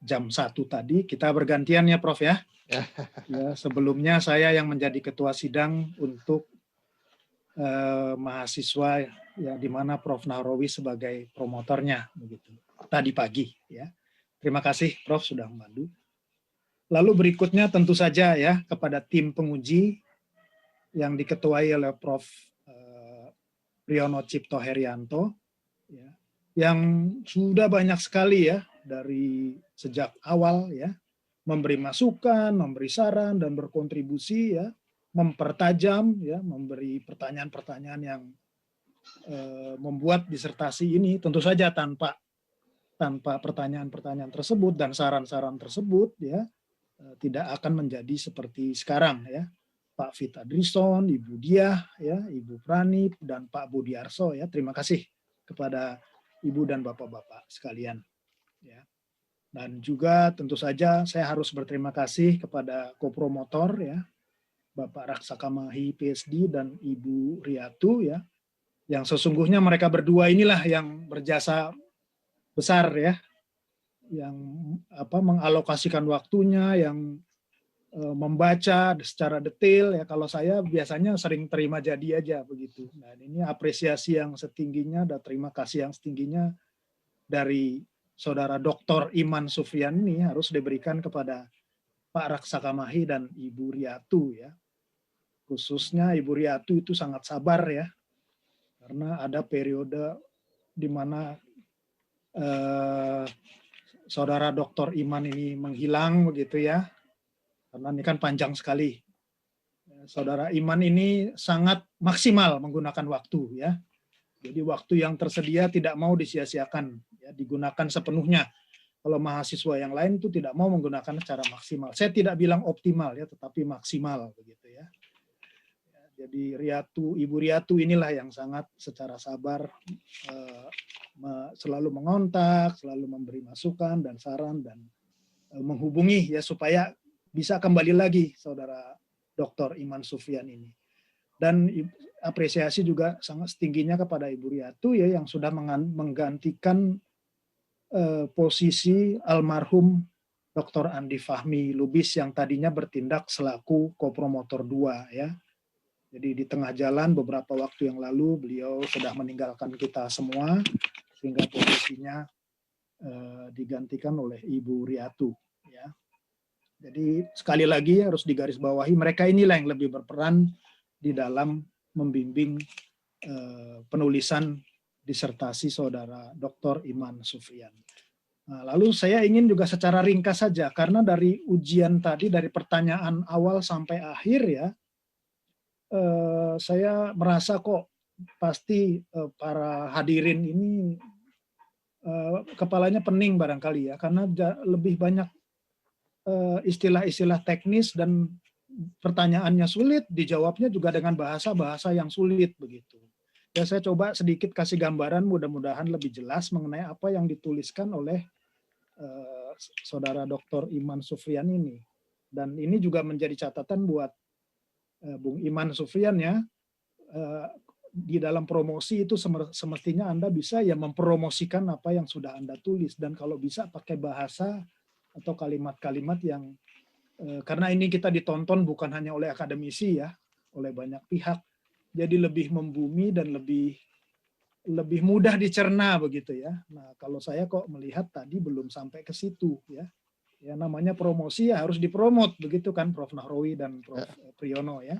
jam 1 tadi. Kita bergantian ya Prof ya. Ya, sebelumnya saya yang menjadi ketua sidang untuk mahasiswa, ya, di mana Prof. Nahrawi sebagai promotornya begitu. Tadi pagi ya. Terima kasih Prof sudah membantu. Lalu berikutnya tentu saja ya kepada tim penguji yang diketuai oleh Prof. Priyono Cipto Herianto, ya, yang sudah banyak sekali ya dari sejak awal ya memberi masukan, memberi saran dan berkontribusi ya, mempertajam ya, memberi pertanyaan-pertanyaan yang membuat disertasi ini tentu saja tanpa pertanyaan-pertanyaan tersebut dan saran-saran tersebut ya tidak akan menjadi seperti sekarang ya. Pak Fit Adrison, Ibu Diah, ya, Ibu Prani, dan Pak Budiarso. Ya, terima kasih kepada Ibu dan Bapak-Bapak sekalian. Ya. Dan juga tentu saja saya harus berterima kasih kepada kopromotor, ya, Bapak Raksakamahi PSD dan Ibu Riatu, ya, yang sesungguhnya mereka berdua inilah yang berjasa besar, ya, yang mengalokasikan waktunya, yang membaca secara detail ya. Kalau saya biasanya sering terima jadi aja begitu. Nah, ini apresiasi yang setingginya dan terima kasih yang setingginya dari Saudara Dr. Iman Sufrian ini harus diberikan kepada Pak Raksakamahi dan Ibu Riatu ya. Khususnya Ibu Riatu itu sangat sabar ya. Karena ada periode di mana Saudara Dr. Iman ini menghilang begitu ya. Karena ini kan panjang sekali. Saudara Iman ini sangat maksimal menggunakan waktu ya. Jadi waktu yang tersedia tidak mau disia-siakan, ya, digunakan sepenuhnya. Kalau mahasiswa yang lain itu tidak mau menggunakan secara maksimal. Saya tidak bilang optimal ya, tetapi maksimal begitu ya. Jadi Ibu Riatu inilah yang sangat secara sabar selalu mengontak, selalu memberi masukan dan saran dan menghubungi ya supaya bisa kembali lagi Saudara Dr. Iman Sufrian ini. Dan apresiasi juga sangat setingginya kepada Ibu Riatu ya yang sudah menggantikan posisi almarhum Dr. Andi Fahmi Lubis yang tadinya bertindak selaku kopromotor 2 ya. Jadi di tengah jalan beberapa waktu yang lalu beliau sudah meninggalkan kita semua sehingga posisinya digantikan oleh Ibu Riatu ya. Jadi sekali lagi harus digarisbawahi mereka inilah yang lebih berperan di dalam membimbing penulisan disertasi Saudara Dr. Iman Sufrian. Nah, lalu saya ingin juga secara ringkas saja karena dari ujian tadi dari pertanyaan awal sampai akhir ya saya merasa kok pasti para hadirin ini kepalanya pening barangkali ya karena lebih banyak istilah-istilah teknis dan pertanyaannya sulit, dijawabnya juga dengan bahasa-bahasa yang sulit begitu. Ya saya coba sedikit kasih gambaran mudah-mudahan lebih jelas mengenai apa yang dituliskan oleh Saudara Dr. Iman Sufrian ini. Dan ini juga menjadi catatan buat Bung Iman Sufrian ya. Di dalam promosi itu semestinya Anda bisa ya mempromosikan apa yang sudah Anda tulis dan kalau bisa pakai bahasa atau kalimat-kalimat yang karena ini kita ditonton bukan hanya oleh akademisi ya, oleh banyak pihak, jadi lebih membumi dan lebih mudah dicerna begitu ya. Nah kalau saya kok melihat tadi belum sampai ke situ ya, ya namanya promosi ya harus dipromot begitu kan Prof. Nahrawi dan Prof. Priyono ya.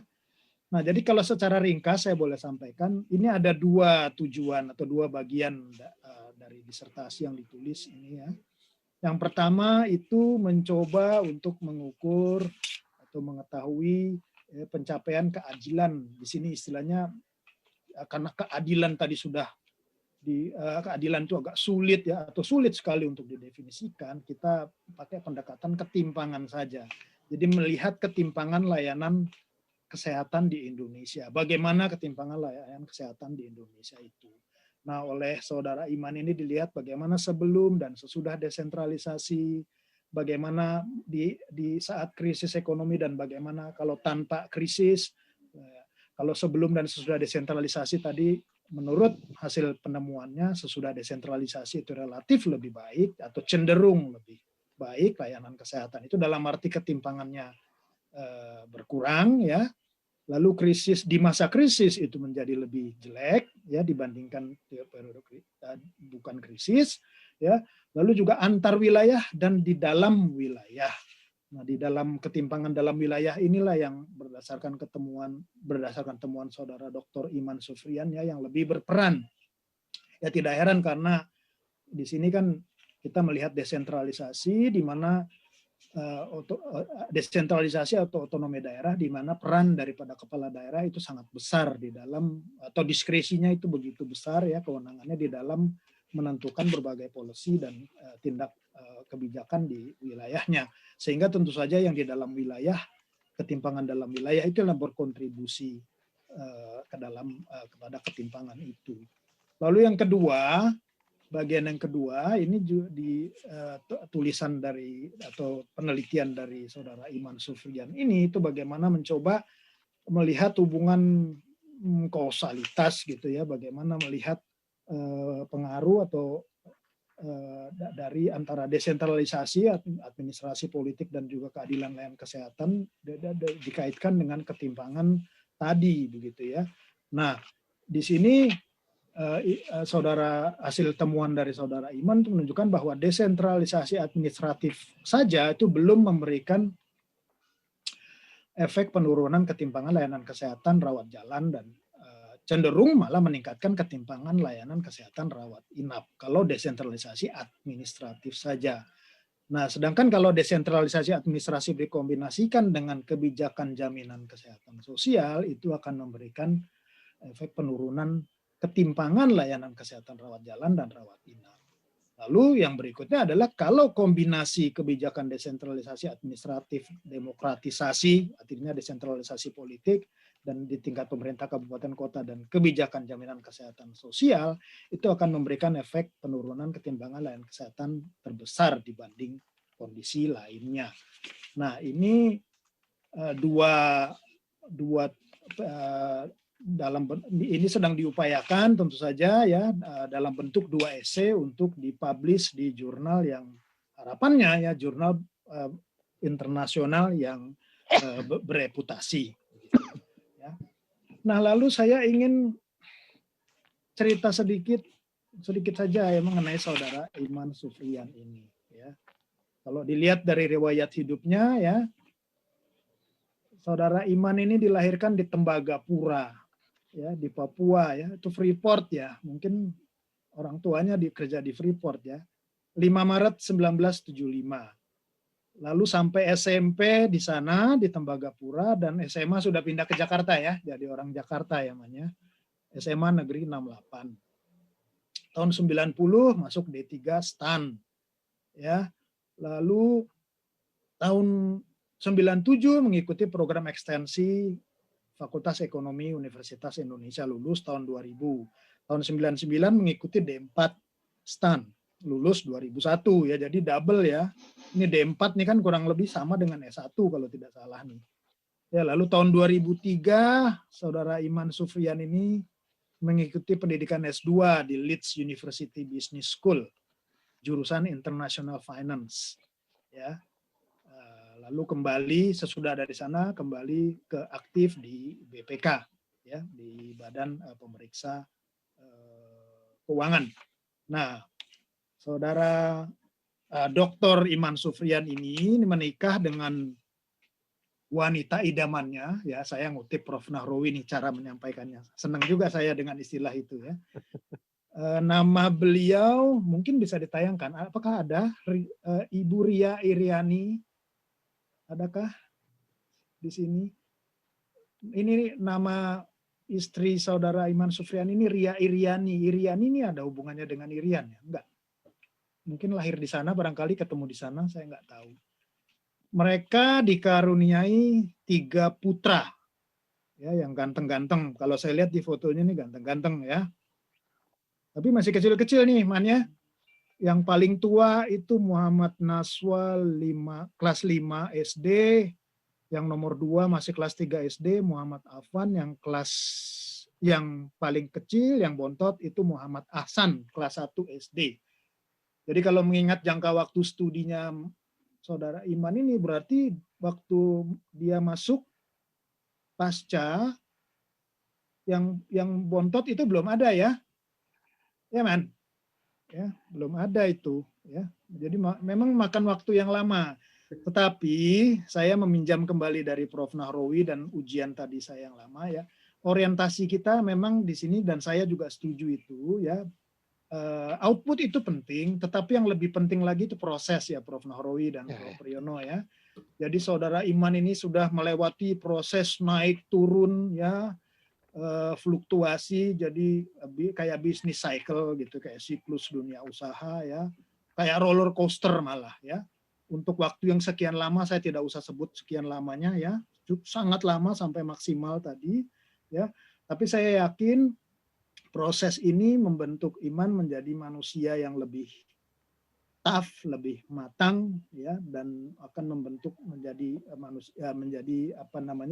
Nah jadi kalau secara ringkas saya boleh sampaikan ini ada dua tujuan atau dua bagian dari disertasi yang ditulis ini ya. Yang pertama itu mencoba untuk mengukur atau mengetahui pencapaian keadilan. Di sini istilahnya karena keadilan tadi sudah keadilan itu agak sulit ya atau sulit sekali untuk didefinisikan, kita pakai pendekatan ketimpangan saja. Jadi melihat ketimpangan layanan kesehatan di Indonesia. Bagaimana ketimpangan layanan kesehatan di Indonesia itu. Nah, oleh Saudara Iman ini dilihat bagaimana sebelum dan sesudah desentralisasi, bagaimana di saat krisis ekonomi dan bagaimana kalau tanpa krisis, kalau sebelum dan sesudah desentralisasi tadi, menurut hasil penemuannya sesudah desentralisasi itu relatif lebih baik atau cenderung lebih baik layanan kesehatan itu dalam arti ketimpangannya berkurang ya. Lalu krisis di masa krisis itu menjadi lebih jelek ya dibandingkan periode bukan krisis ya. Lalu juga antar wilayah dan di dalam wilayah. Nah, di dalam ketimpangan dalam wilayah inilah yang berdasarkan temuan Saudara Dr. Iman Sufrian ya yang lebih berperan. Ya tidak heran karena di sini kan kita melihat desentralisasi di mana desentralisasi atau otonomi daerah di mana peran daripada kepala daerah itu sangat besar di dalam atau diskresinya itu begitu besar ya kewenangannya di dalam menentukan berbagai policy dan tindak kebijakan di wilayahnya. Sehingga tentu saja yang di dalam wilayah, ketimpangan dalam wilayah itu yang berkontribusi ke dalam kepada ketimpangan itu. Lalu yang kedua, bagian yang kedua ini di tulisan dari atau penelitian dari Saudara Iman Sufrian ini itu bagaimana mencoba melihat hubungan kausalitas gitu ya, bagaimana melihat pengaruh atau dari antara desentralisasi administrasi politik dan juga keadilan layanan kesehatan dikaitkan dengan ketimpangan tadi begitu ya. Nah, di sini hasil temuan dari Saudara Iman itu menunjukkan bahwa desentralisasi administratif saja itu belum memberikan efek penurunan ketimpangan layanan kesehatan rawat jalan dan cenderung malah meningkatkan ketimpangan layanan kesehatan rawat inap kalau desentralisasi administratif saja. Nah, sedangkan kalau desentralisasi administratif dikombinasikan dengan kebijakan jaminan kesehatan sosial itu akan memberikan efek penurunan ketimpangan layanan kesehatan rawat jalan dan rawat inap. Lalu yang berikutnya adalah kalau kombinasi kebijakan desentralisasi administratif, demokratisasi, artinya desentralisasi politik, dan di tingkat pemerintah kabupaten kota dan kebijakan jaminan kesehatan sosial, itu akan memberikan efek penurunan ketimpangan layanan kesehatan terbesar dibanding kondisi lainnya. Nah, ini ini sedang diupayakan tentu saja ya dalam bentuk 2 esai untuk dipublish di jurnal yang harapannya ya jurnal internasional yang bereputasi. Ya. Nah, lalu saya ingin cerita sedikit saja ya mengenai Saudara Iman Sufrian ini. Ya. Kalau dilihat dari riwayat hidupnya ya, Saudara Iman ini dilahirkan di Tembagapura. Ya, di Papua ya, itu Freeport ya, mungkin orang tuanya kerja di Freeport ya. 5 Maret 1975. Lalu sampai SMP di sana di Tembagapura dan SMA sudah pindah ke Jakarta ya, jadi orang Jakarta ya namanya. SMA Negeri 68. Tahun 90 masuk D3 STAN. Ya. Lalu tahun 97 mengikuti program ekstensi Fakultas Ekonomi Universitas Indonesia lulus tahun 2000. Tahun 99 mengikuti D4 STAN, lulus 2001 ya. Jadi double ya. Ini D4 nih kan kurang lebih sama dengan S1 kalau tidak salah nih. Ya, lalu tahun 2003 Saudara Iman Sufrian ini mengikuti pendidikan S2 di Leeds University Business School, jurusan International Finance. Ya. Lalu kembali sesudah dari sana kembali ke aktif di BPK ya, di Badan Pemeriksa Keuangan. Nah, Saudara Dr. Iman Sufrian ini menikah dengan wanita idamannya ya, saya ngutip Prof. Nahrawi nih cara menyampaikannya. Senang juga saya dengan istilah itu ya. Nama beliau mungkin bisa ditayangkan. Apakah ada Ibu Ria Iriani? Adakah di sini? Ini nama istri Saudara Iman Sufrian ini Ria Iriani. Iriani ini ada hubungannya dengan Irian ya? Enggak. Mungkin lahir di sana, barangkali ketemu di sana, saya enggak tahu. Mereka dikaruniai 3 putra. ya, yang ganteng-ganteng. Kalau saya lihat di fotonya nih ganteng-ganteng ya. Tapi masih kecil-kecil nih imannya. Yang paling tua itu Muhammad Naswal kelas 5 SD. Yang nomor 2 masih kelas 3 SD, Muhammad Afwan. Yang paling kecil, yang bontot itu Muhammad Ahsan, kelas 1 SD. Jadi kalau mengingat jangka waktu studinya Saudara Iman ini, berarti waktu dia masuk pasca, yang bontot itu belum ada ya? Ya, Man? Ya, belum ada itu. Ya. Jadi memang makan waktu yang lama. Tetapi saya meminjam kembali dari Prof. Nahrawi dan ujian tadi saya yang lama ya. Orientasi kita memang di sini, dan saya juga setuju itu ya. Output itu penting, tetapi yang lebih penting lagi itu proses ya, Prof. Nahrawi dan Prof. Priyono ya. Jadi Saudara Iman ini sudah melewati proses naik turun ya, fluktuasi, jadi kayak bisnis cycle gitu, kayak siklus dunia usaha ya, kayak roller coaster malah ya. Untuk waktu yang sekian lama, saya tidak usah sebut sekian lamanya ya, sangat lama sampai maksimal tadi ya. Tapi saya yakin proses ini membentuk Iman menjadi manusia yang lebih tough, lebih matang ya, dan akan membentuk menjadi manusia, menjadi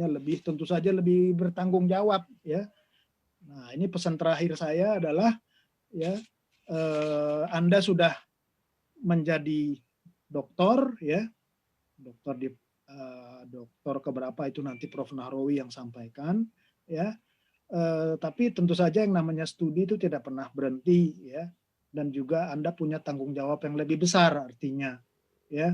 lebih, tentu saja lebih bertanggung jawab ya. Nah, ini pesan terakhir saya adalah ya, Anda sudah menjadi doktor ya, doktor keberapa itu nanti Prof. Nahrawi yang sampaikan ya. Tapi tentu saja yang namanya studi itu tidak pernah berhenti ya, dan juga Anda punya tanggung jawab yang lebih besar, artinya ya,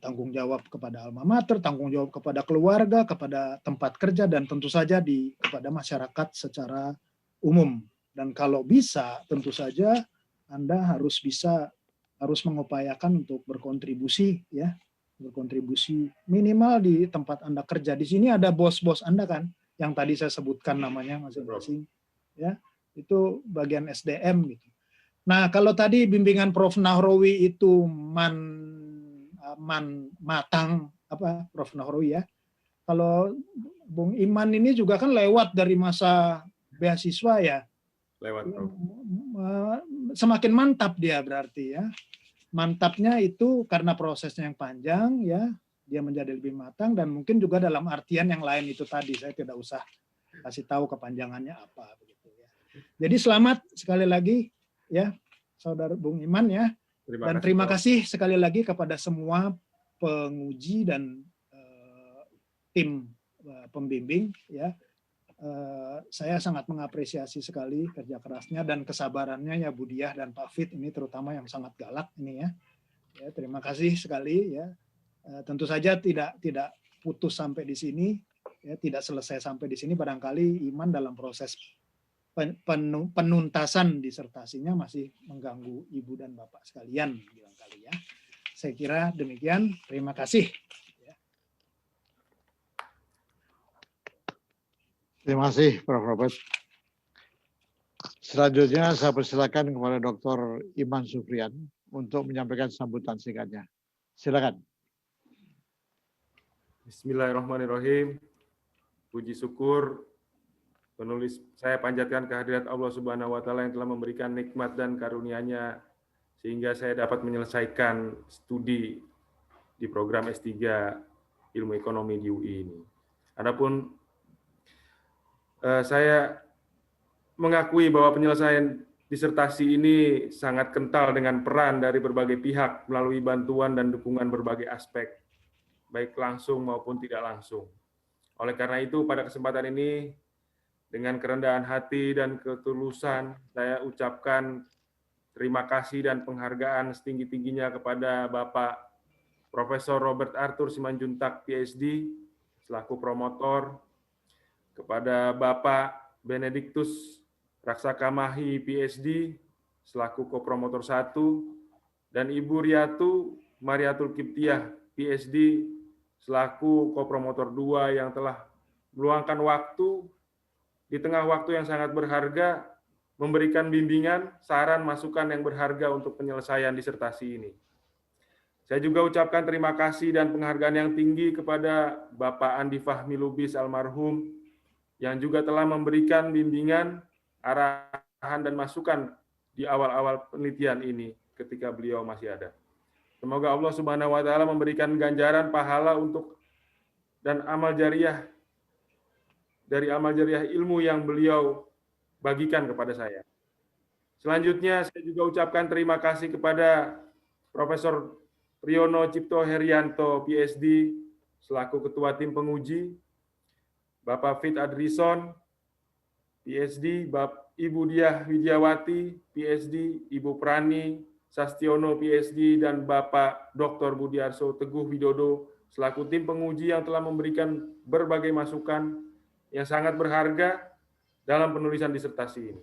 tanggung jawab kepada alma mater, tanggung jawab kepada keluarga, kepada tempat kerja, dan tentu saja kepada masyarakat secara umum. Dan kalau bisa, tentu saja Anda harus mengupayakan untuk berkontribusi ya, berkontribusi minimal di tempat Anda kerja. Di sini ada bos-bos Anda kan, yang tadi saya sebutkan namanya masing-masing ya, itu bagian SDM gitu. Nah, kalau tadi bimbingan Prof. Nahrawi itu matang, Prof. Nahrawi ya. Kalau Bung Iman ini juga kan lewat dari masa beasiswa ya. Lewat, Prof. Semakin mantap dia berarti ya. Mantapnya itu karena prosesnya yang panjang ya, dia menjadi lebih matang, dan mungkin juga dalam artian yang lain itu tadi, saya tidak usah kasih tahu kepanjangannya apa begitu ya. Jadi selamat sekali lagi ya, Saudara Bung Iman ya. Terima kasih sekali lagi kepada semua penguji dan tim pembimbing ya. Saya sangat mengapresiasi sekali kerja kerasnya dan kesabarannya ya, Bu Diah dan Pak Fit ini terutama yang sangat galak ini ya. Ya, terima kasih sekali ya. Tentu saja tidak putus sampai di sini ya, tidak selesai sampai di sini. Barangkali Iman dalam proses penuntasan disertasinya masih mengganggu Ibu dan Bapak sekalian barangkali ya. Saya kira demikian. Terima kasih. Terima kasih, Prof. Robert. Selanjutnya saya persilakan kepada Dr. Iman Sufrian untuk menyampaikan sambutan singkatnya. Silakan. Bismillahirrahmanirrahim. Puji syukur penulis saya panjatkan kehadirat Allah Subhanahu wa taala yang telah memberikan nikmat dan karunia-Nya sehingga saya dapat menyelesaikan studi di program S3 Ilmu Ekonomi di UI ini. Adapun saya mengakui bahwa penyelesaian disertasi ini sangat kental dengan peran dari berbagai pihak melalui bantuan dan dukungan berbagai aspek, baik langsung maupun tidak langsung. Oleh karena itu, pada kesempatan ini, dengan kerendahan hati dan ketulusan, saya ucapkan terima kasih dan penghargaan setinggi-tingginya kepada Bapak Profesor Robert Arthur Simanjuntak, PhD, selaku promotor, kepada Bapak Benediktus Raksakamahi, PhD, selaku kopromotor 1, dan Ibu Riatu Mariatul Kiptiah, PhD, selaku kopromotor 2 yang telah meluangkan waktu di tengah waktu yang sangat berharga, memberikan bimbingan, saran, masukan yang berharga untuk penyelesaian disertasi ini. Saya juga ucapkan terima kasih dan penghargaan yang tinggi kepada Bapak Andi Fahmi Lubis almarhum, yang juga telah memberikan bimbingan, arahan, dan masukan di awal-awal penelitian ini ketika beliau masih ada. Semoga Allah Subhanahu wa Ta'ala memberikan ganjaran pahala untuk dan amal jariah dari amal jariah ilmu yang beliau bagikan kepada saya. Selanjutnya saya juga ucapkan terima kasih kepada Profesor Priyono Cipto Herianto, PhD, selaku Ketua Tim Penguji, Bapak Fit Adrison, PhD, Ibu Diah Widiawati, PhD, Ibu Prani Sastiono, PhD, dan Bapak Dr. Budiarso Teguh Widodo, selaku tim penguji yang telah memberikan berbagai masukan yang sangat berharga dalam penulisan disertasi ini.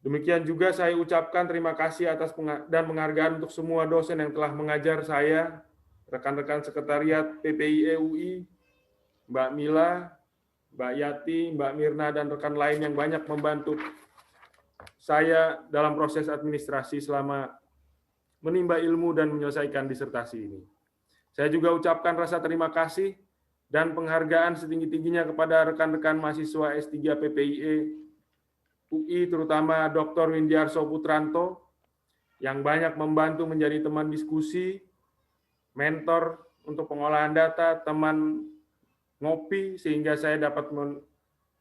Demikian juga saya ucapkan terima kasih atas dan penghargaan untuk semua dosen yang telah mengajar saya, rekan-rekan sekretariat PPIE UI, Mbak Mila, Mbak Yati, Mbak Mirna, dan rekan lain yang banyak membantu saya dalam proses administrasi selama menimba ilmu dan menyelesaikan disertasi ini. Saya juga ucapkan rasa terima kasih dan penghargaan setinggi-tingginya kepada rekan-rekan mahasiswa S3 PPIE UI, terutama Dr. Windiarso Putranto, yang banyak membantu menjadi teman diskusi, mentor untuk pengolahan data, teman ngopi, sehingga saya dapat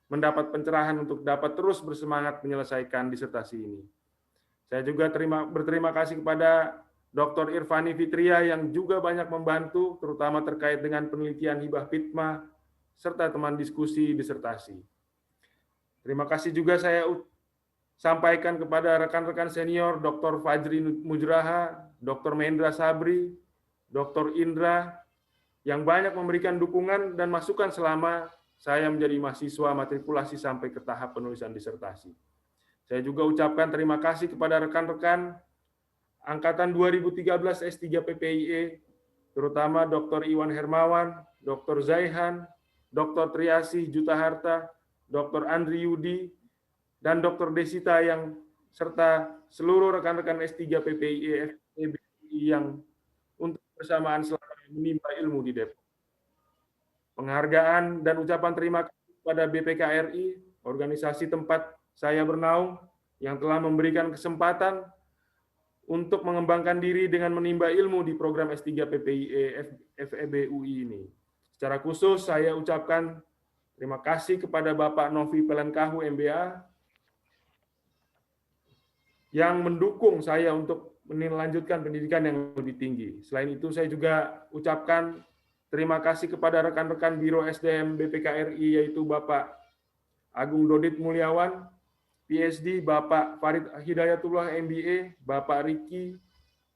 mendapat pencerahan untuk dapat terus bersemangat menyelesaikan disertasi ini. Saya juga berterima kasih kepada Dr. Irfani Fitria yang juga banyak membantu, terutama terkait dengan penelitian hibah pitma, serta teman diskusi disertasi. Terima kasih juga saya sampaikan kepada rekan-rekan senior, Dr. Fajri Mujraha, Dr. Mendra Sabri, Dr. Indra, yang banyak memberikan dukungan dan masukan selama saya menjadi mahasiswa matrikulasi sampai ke tahap penulisan disertasi. Saya juga ucapkan terima kasih kepada rekan-rekan Angkatan 2013 S3 PPIE, terutama Dr. Iwan Hermawan, Dr. Zaihan, Dr. Triasih Jutaharta, Dr. Andri Yudi, dan Dr. Desita serta seluruh rekan-rekan S3 PPIE yang untuk bersamaan selama menimba ilmu di Depok. Penghargaan dan ucapan terima kasih kepada BPKRI, organisasi tempat saya bernaung, yang telah memberikan kesempatan untuk mengembangkan diri dengan menimba ilmu di program S3 PPIE FEB UI ini. Secara khusus saya ucapkan terima kasih kepada Bapak Novi Pelankahu MBA yang mendukung saya untuk melanjutkan pendidikan yang lebih tinggi. Selain itu saya juga ucapkan terima kasih kepada rekan-rekan Biro SDM BPKRI, yaitu Bapak Agung Dodit Mulyawan, PhD, Bapak Farid Hidayatullah MBA, Bapak Riki,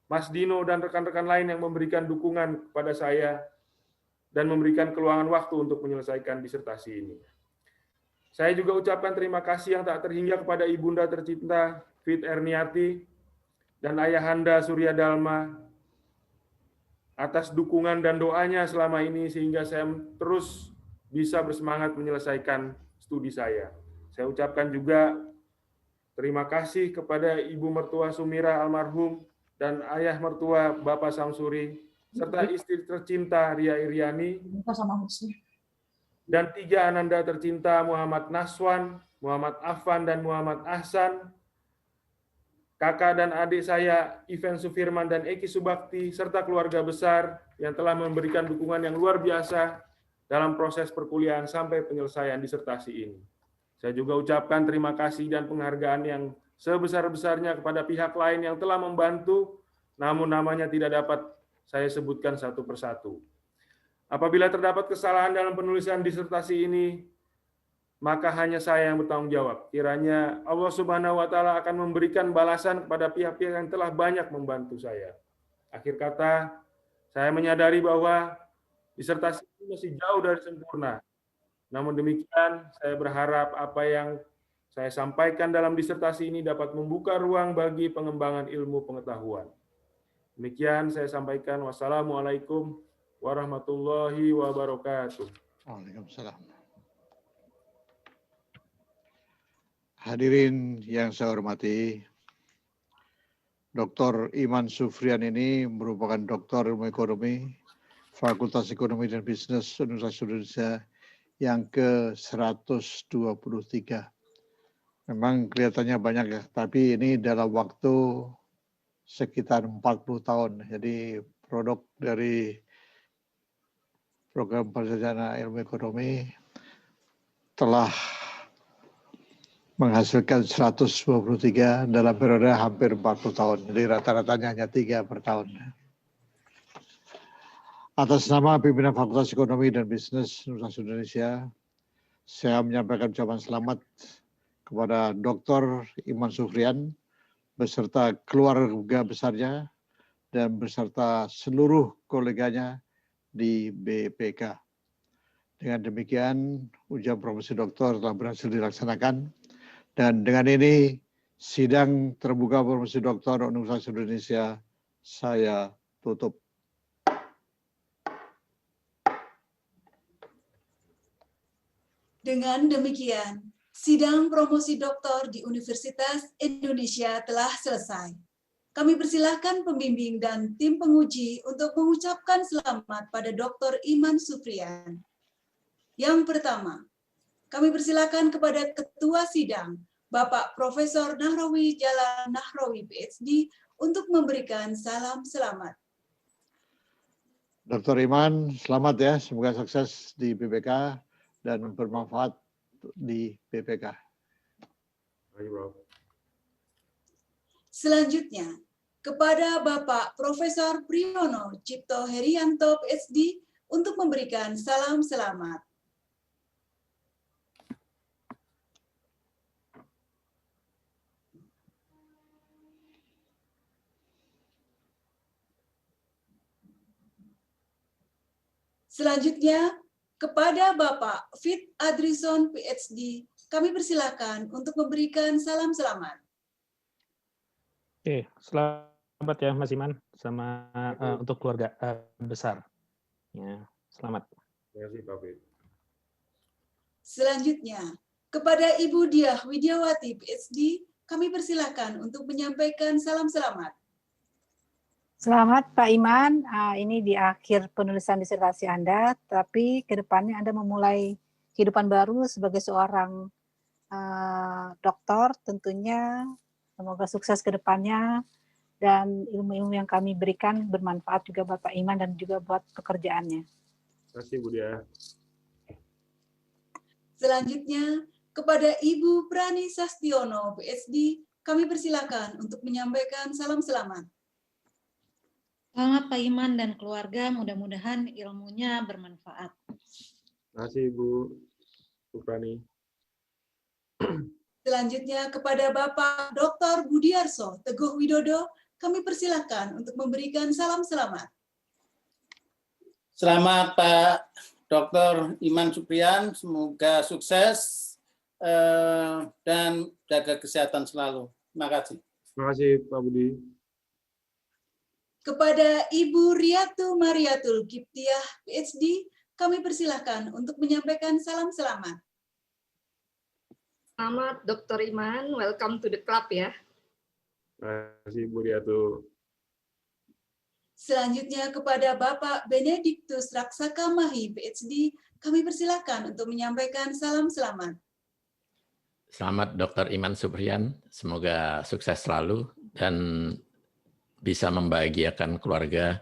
Mas Dino, dan rekan-rekan lain yang memberikan dukungan kepada saya dan memberikan keluangan waktu untuk menyelesaikan disertasi ini. Saya juga ucapkan terima kasih yang tak terhingga kepada Ibunda tercinta Fit Erniati dan Ayahanda Surya Dalma atas dukungan dan doanya selama ini sehingga saya terus bisa bersemangat menyelesaikan studi saya. Saya ucapkan juga terima kasih kepada Ibu Mertua Sumira almarhum dan Ayah Mertua Bapak Samsuri, serta istri tercinta Ria Iriani, dan 3 ananda tercinta Muhammad Naswan, Muhammad Afan, dan Muhammad Ahsan, kakak dan adik saya Ivan Sufirman dan Eki Subakti, serta keluarga besar yang telah memberikan dukungan yang luar biasa dalam proses perkuliahan sampai penyelesaian disertasi ini. Saya juga ucapkan terima kasih dan penghargaan yang sebesar-besarnya kepada pihak lain yang telah membantu, namun namanya tidak dapat saya sebutkan satu persatu. Apabila terdapat kesalahan dalam penulisan disertasi ini, maka hanya saya yang bertanggung jawab. Kiranya Allah Subhanahu wa Ta'ala akan memberikan balasan kepada pihak-pihak yang telah banyak membantu saya. Akhir kata, saya menyadari bahwa disertasi ini masih jauh dari sempurna. Namun demikian, saya berharap apa yang saya sampaikan dalam disertasi ini dapat membuka ruang bagi pengembangan ilmu pengetahuan. Demikian saya sampaikan. Wassalamualaikum warahmatullahi wabarakatuh. Waalaikumsalam. Hadirin yang saya hormati, Dr. Iman Sufrian ini merupakan Doktor Ilmu Ekonomi, Fakultas Ekonomi dan Bisnis Universitas Indonesia yang ke-123. Memang kelihatannya banyak ya, tapi ini dalam waktu sekitar 40 tahun. Jadi produk dari program Sarjana Ilmu Ekonomi telah menghasilkan 123 dalam periode hampir 40 tahun. Jadi rata-ratanya hanya 3 per tahun. Atas nama pimpinan Fakultas Ekonomi dan Bisnis Universitas Indonesia, saya menyampaikan ucapan selamat kepada Dr. Iman Sufrian beserta keluarga besarnya dan beserta seluruh koleganya di BPK. Dengan demikian, ujian promosi doktor telah berhasil dilaksanakan, dan dengan ini sidang terbuka promosi doktor Universitas Indonesia saya tutup. Dengan demikian, sidang promosi doktor di Universitas Indonesia telah selesai. Kami persilahkan pembimbing dan tim penguji untuk mengucapkan selamat pada Dr. Iman Sufrian. Yang pertama, kami persilahkan kepada Ketua Sidang, Bapak Profesor Nahrawi Jalan Nahrawi, PhD, untuk memberikan salam selamat. Dr. Iman, selamat ya, semoga sukses di BPK dan bermanfaat di BPK. Selanjutnya, kepada Bapak Profesor Priyono Cipto Herianto, PhD, untuk memberikan salam selamat. Selanjutnya, kepada Bapak Fit Adrison, PhD, kami persilakan untuk memberikan salam selamat. Oke, selamat ya Mas Iman sama untuk keluarga besar. Ya, selamat. Terima kasih Pak Fit. Selanjutnya, kepada Ibu Diah Widiawati, PhD, kami persilakan untuk menyampaikan salam selamat. Selamat Pak Iman, ini di akhir penulisan disertasi Anda, tapi ke depannya Anda memulai kehidupan baru sebagai seorang doktor, tentunya semoga sukses ke depannya, dan ilmu-ilmu yang kami berikan bermanfaat juga buat Pak Iman dan juga buat pekerjaannya. Terima kasih Bu Dia. Selanjutnya, kepada Ibu Prani Sastiono, PhD, kami persilakan untuk menyampaikan salam selamat. Selamat Pak Iman dan keluarga, mudah-mudahan ilmunya bermanfaat. Terima kasih Bu Prani. Selanjutnya kepada Bapak Dr. Budiarso Teguh Widodo, kami persilakan untuk memberikan salam selamat. Selamat Pak Dr. Iman Sufrian, semoga sukses dan jaga kesehatan selalu. Terima kasih. Terima kasih Pak Budi. Kepada Ibu Riatu Mariatul Kiptiah, PhD, kami persilahkan untuk menyampaikan salam selamat. Selamat Dr. Iman, welcome to the club ya. Terima kasih Bu Riatu. Selanjutnya kepada Bapak Benediktus Raksaka Mahi, PhD, kami persilahkan untuk menyampaikan salam selamat. Selamat Dr. Iman Sufrian, semoga sukses selalu dan bisa membahagiakan keluarga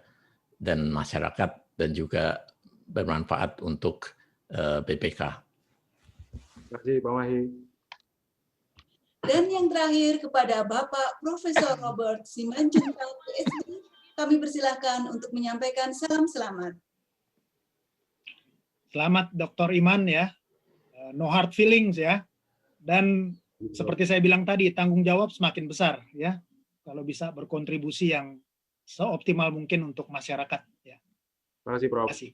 dan masyarakat dan juga bermanfaat untuk BPK. Terima kasih Pak Mahi. Dan yang terakhir kepada Bapak Profesor Robert Simanjuntak, PhD, kami persilahkan untuk menyampaikan salam selamat. Selamat Dr. Iman ya, no hard feelings ya, dan seperti saya bilang tadi, tanggung jawab semakin besar ya, kalau bisa berkontribusi yang seoptimal mungkin untuk masyarakat. Ya. Terima kasih, Prof. Terima kasih.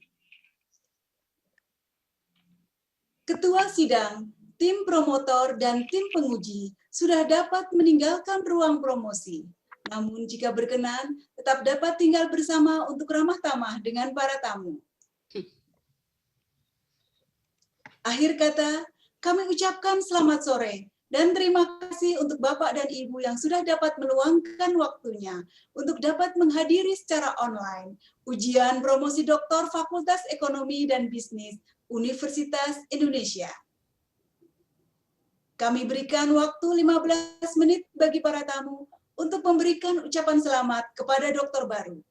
Ketua Sidang, tim promotor, dan tim penguji sudah dapat meninggalkan ruang promosi. Namun jika berkenan, tetap dapat tinggal bersama untuk ramah tamah dengan para tamu. Akhir kata, kami ucapkan selamat sore Dan terima kasih untuk Bapak dan Ibu yang sudah dapat meluangkan waktunya untuk dapat menghadiri secara online ujian promosi doktor Fakultas Ekonomi dan Bisnis Universitas Indonesia. Kami berikan waktu 15 menit bagi para tamu untuk memberikan ucapan selamat kepada dokter baru.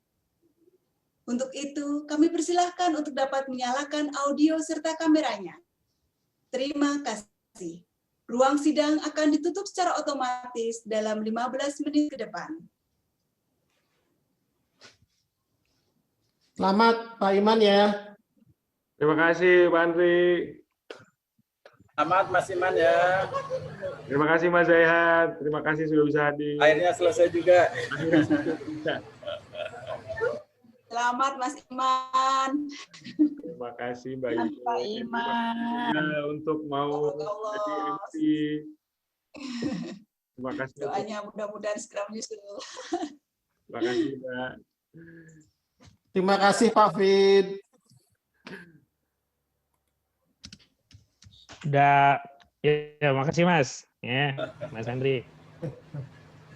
Untuk itu, kami persilahkan untuk dapat menyalakan audio serta kameranya. Terima kasih. Ruang sidang akan ditutup secara otomatis dalam 15 menit ke depan. Selamat Pak Iman ya. Terima kasih Pak Andri. Selamat Mas Iman ya. Terima kasih Mas Zaihat. Terima kasih sudah bisa hadir. Akhirnya selesai juga. Selamat Mas Iman. Terima kasih Mbak Ibu. Pak Iman. Untuk mau jadi MC. Terima kasih. Doanya mudah-mudahan segera menyusul. Terima kasih Mbak. Terima kasih Pak Fit. Udah, ya makasih Mas. Ya, Mas Andri.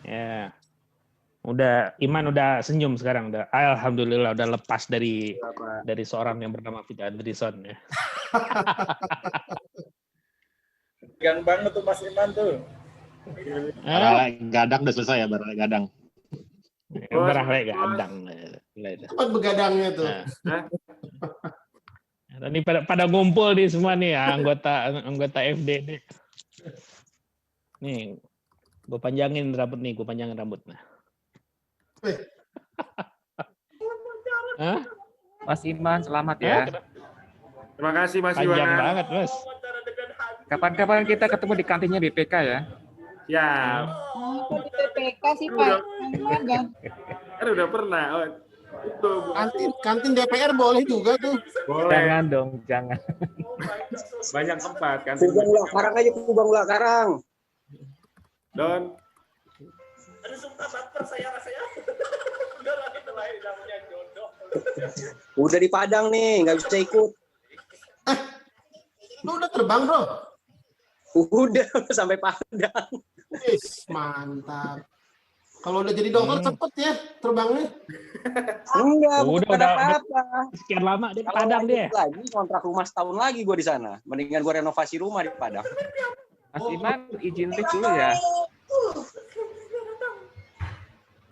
Ya. Udah Iman udah senyum sekarang, udah alhamdulillah udah lepas dari seorang yang bernama Fit Andrison ya. Tegang banget tuh Mas Iman tuh. Barale gadang udah selesai ya, barale gadang. Barale gadang. Cepat begadangnya tuh. Nah, ini pada ngumpul nih semua nih anggota FD nih. Nih, gue panjangin rambut nih, gue panjangin rambut. Nah. Mas Iman, selamat ya. Terima kasih Mas Iwan. Panjang banget, Mas. Kapan-kapan kita ketemu di kantinnya BPK ya. Ya. Kok di BPK sih Pak? Kan udah pernah. Kantin DPR boleh juga tuh. Boleh. Jangan dong, jangan. Banyak tempat kan. Kubang Ulah Karang aja, Kubang Ulah Karang. Don. Aduh, sumpah baper saya rasanya. Udah lah, itu lain namanya jodoh. Udah di Padang nih, nggak bisa ikut. Lu udah terbang bro? Udah sampai Padang. Mantap. Kalau udah jadi dokter cepet ya terbangnya. Enggak, udah apa-apa. Sekian lama di Padang dia. Lagi kontrak rumah setahun lagi gue di sana. Mendingan gue renovasi rumah di Padang. Mas Iman izin lift dulu ya.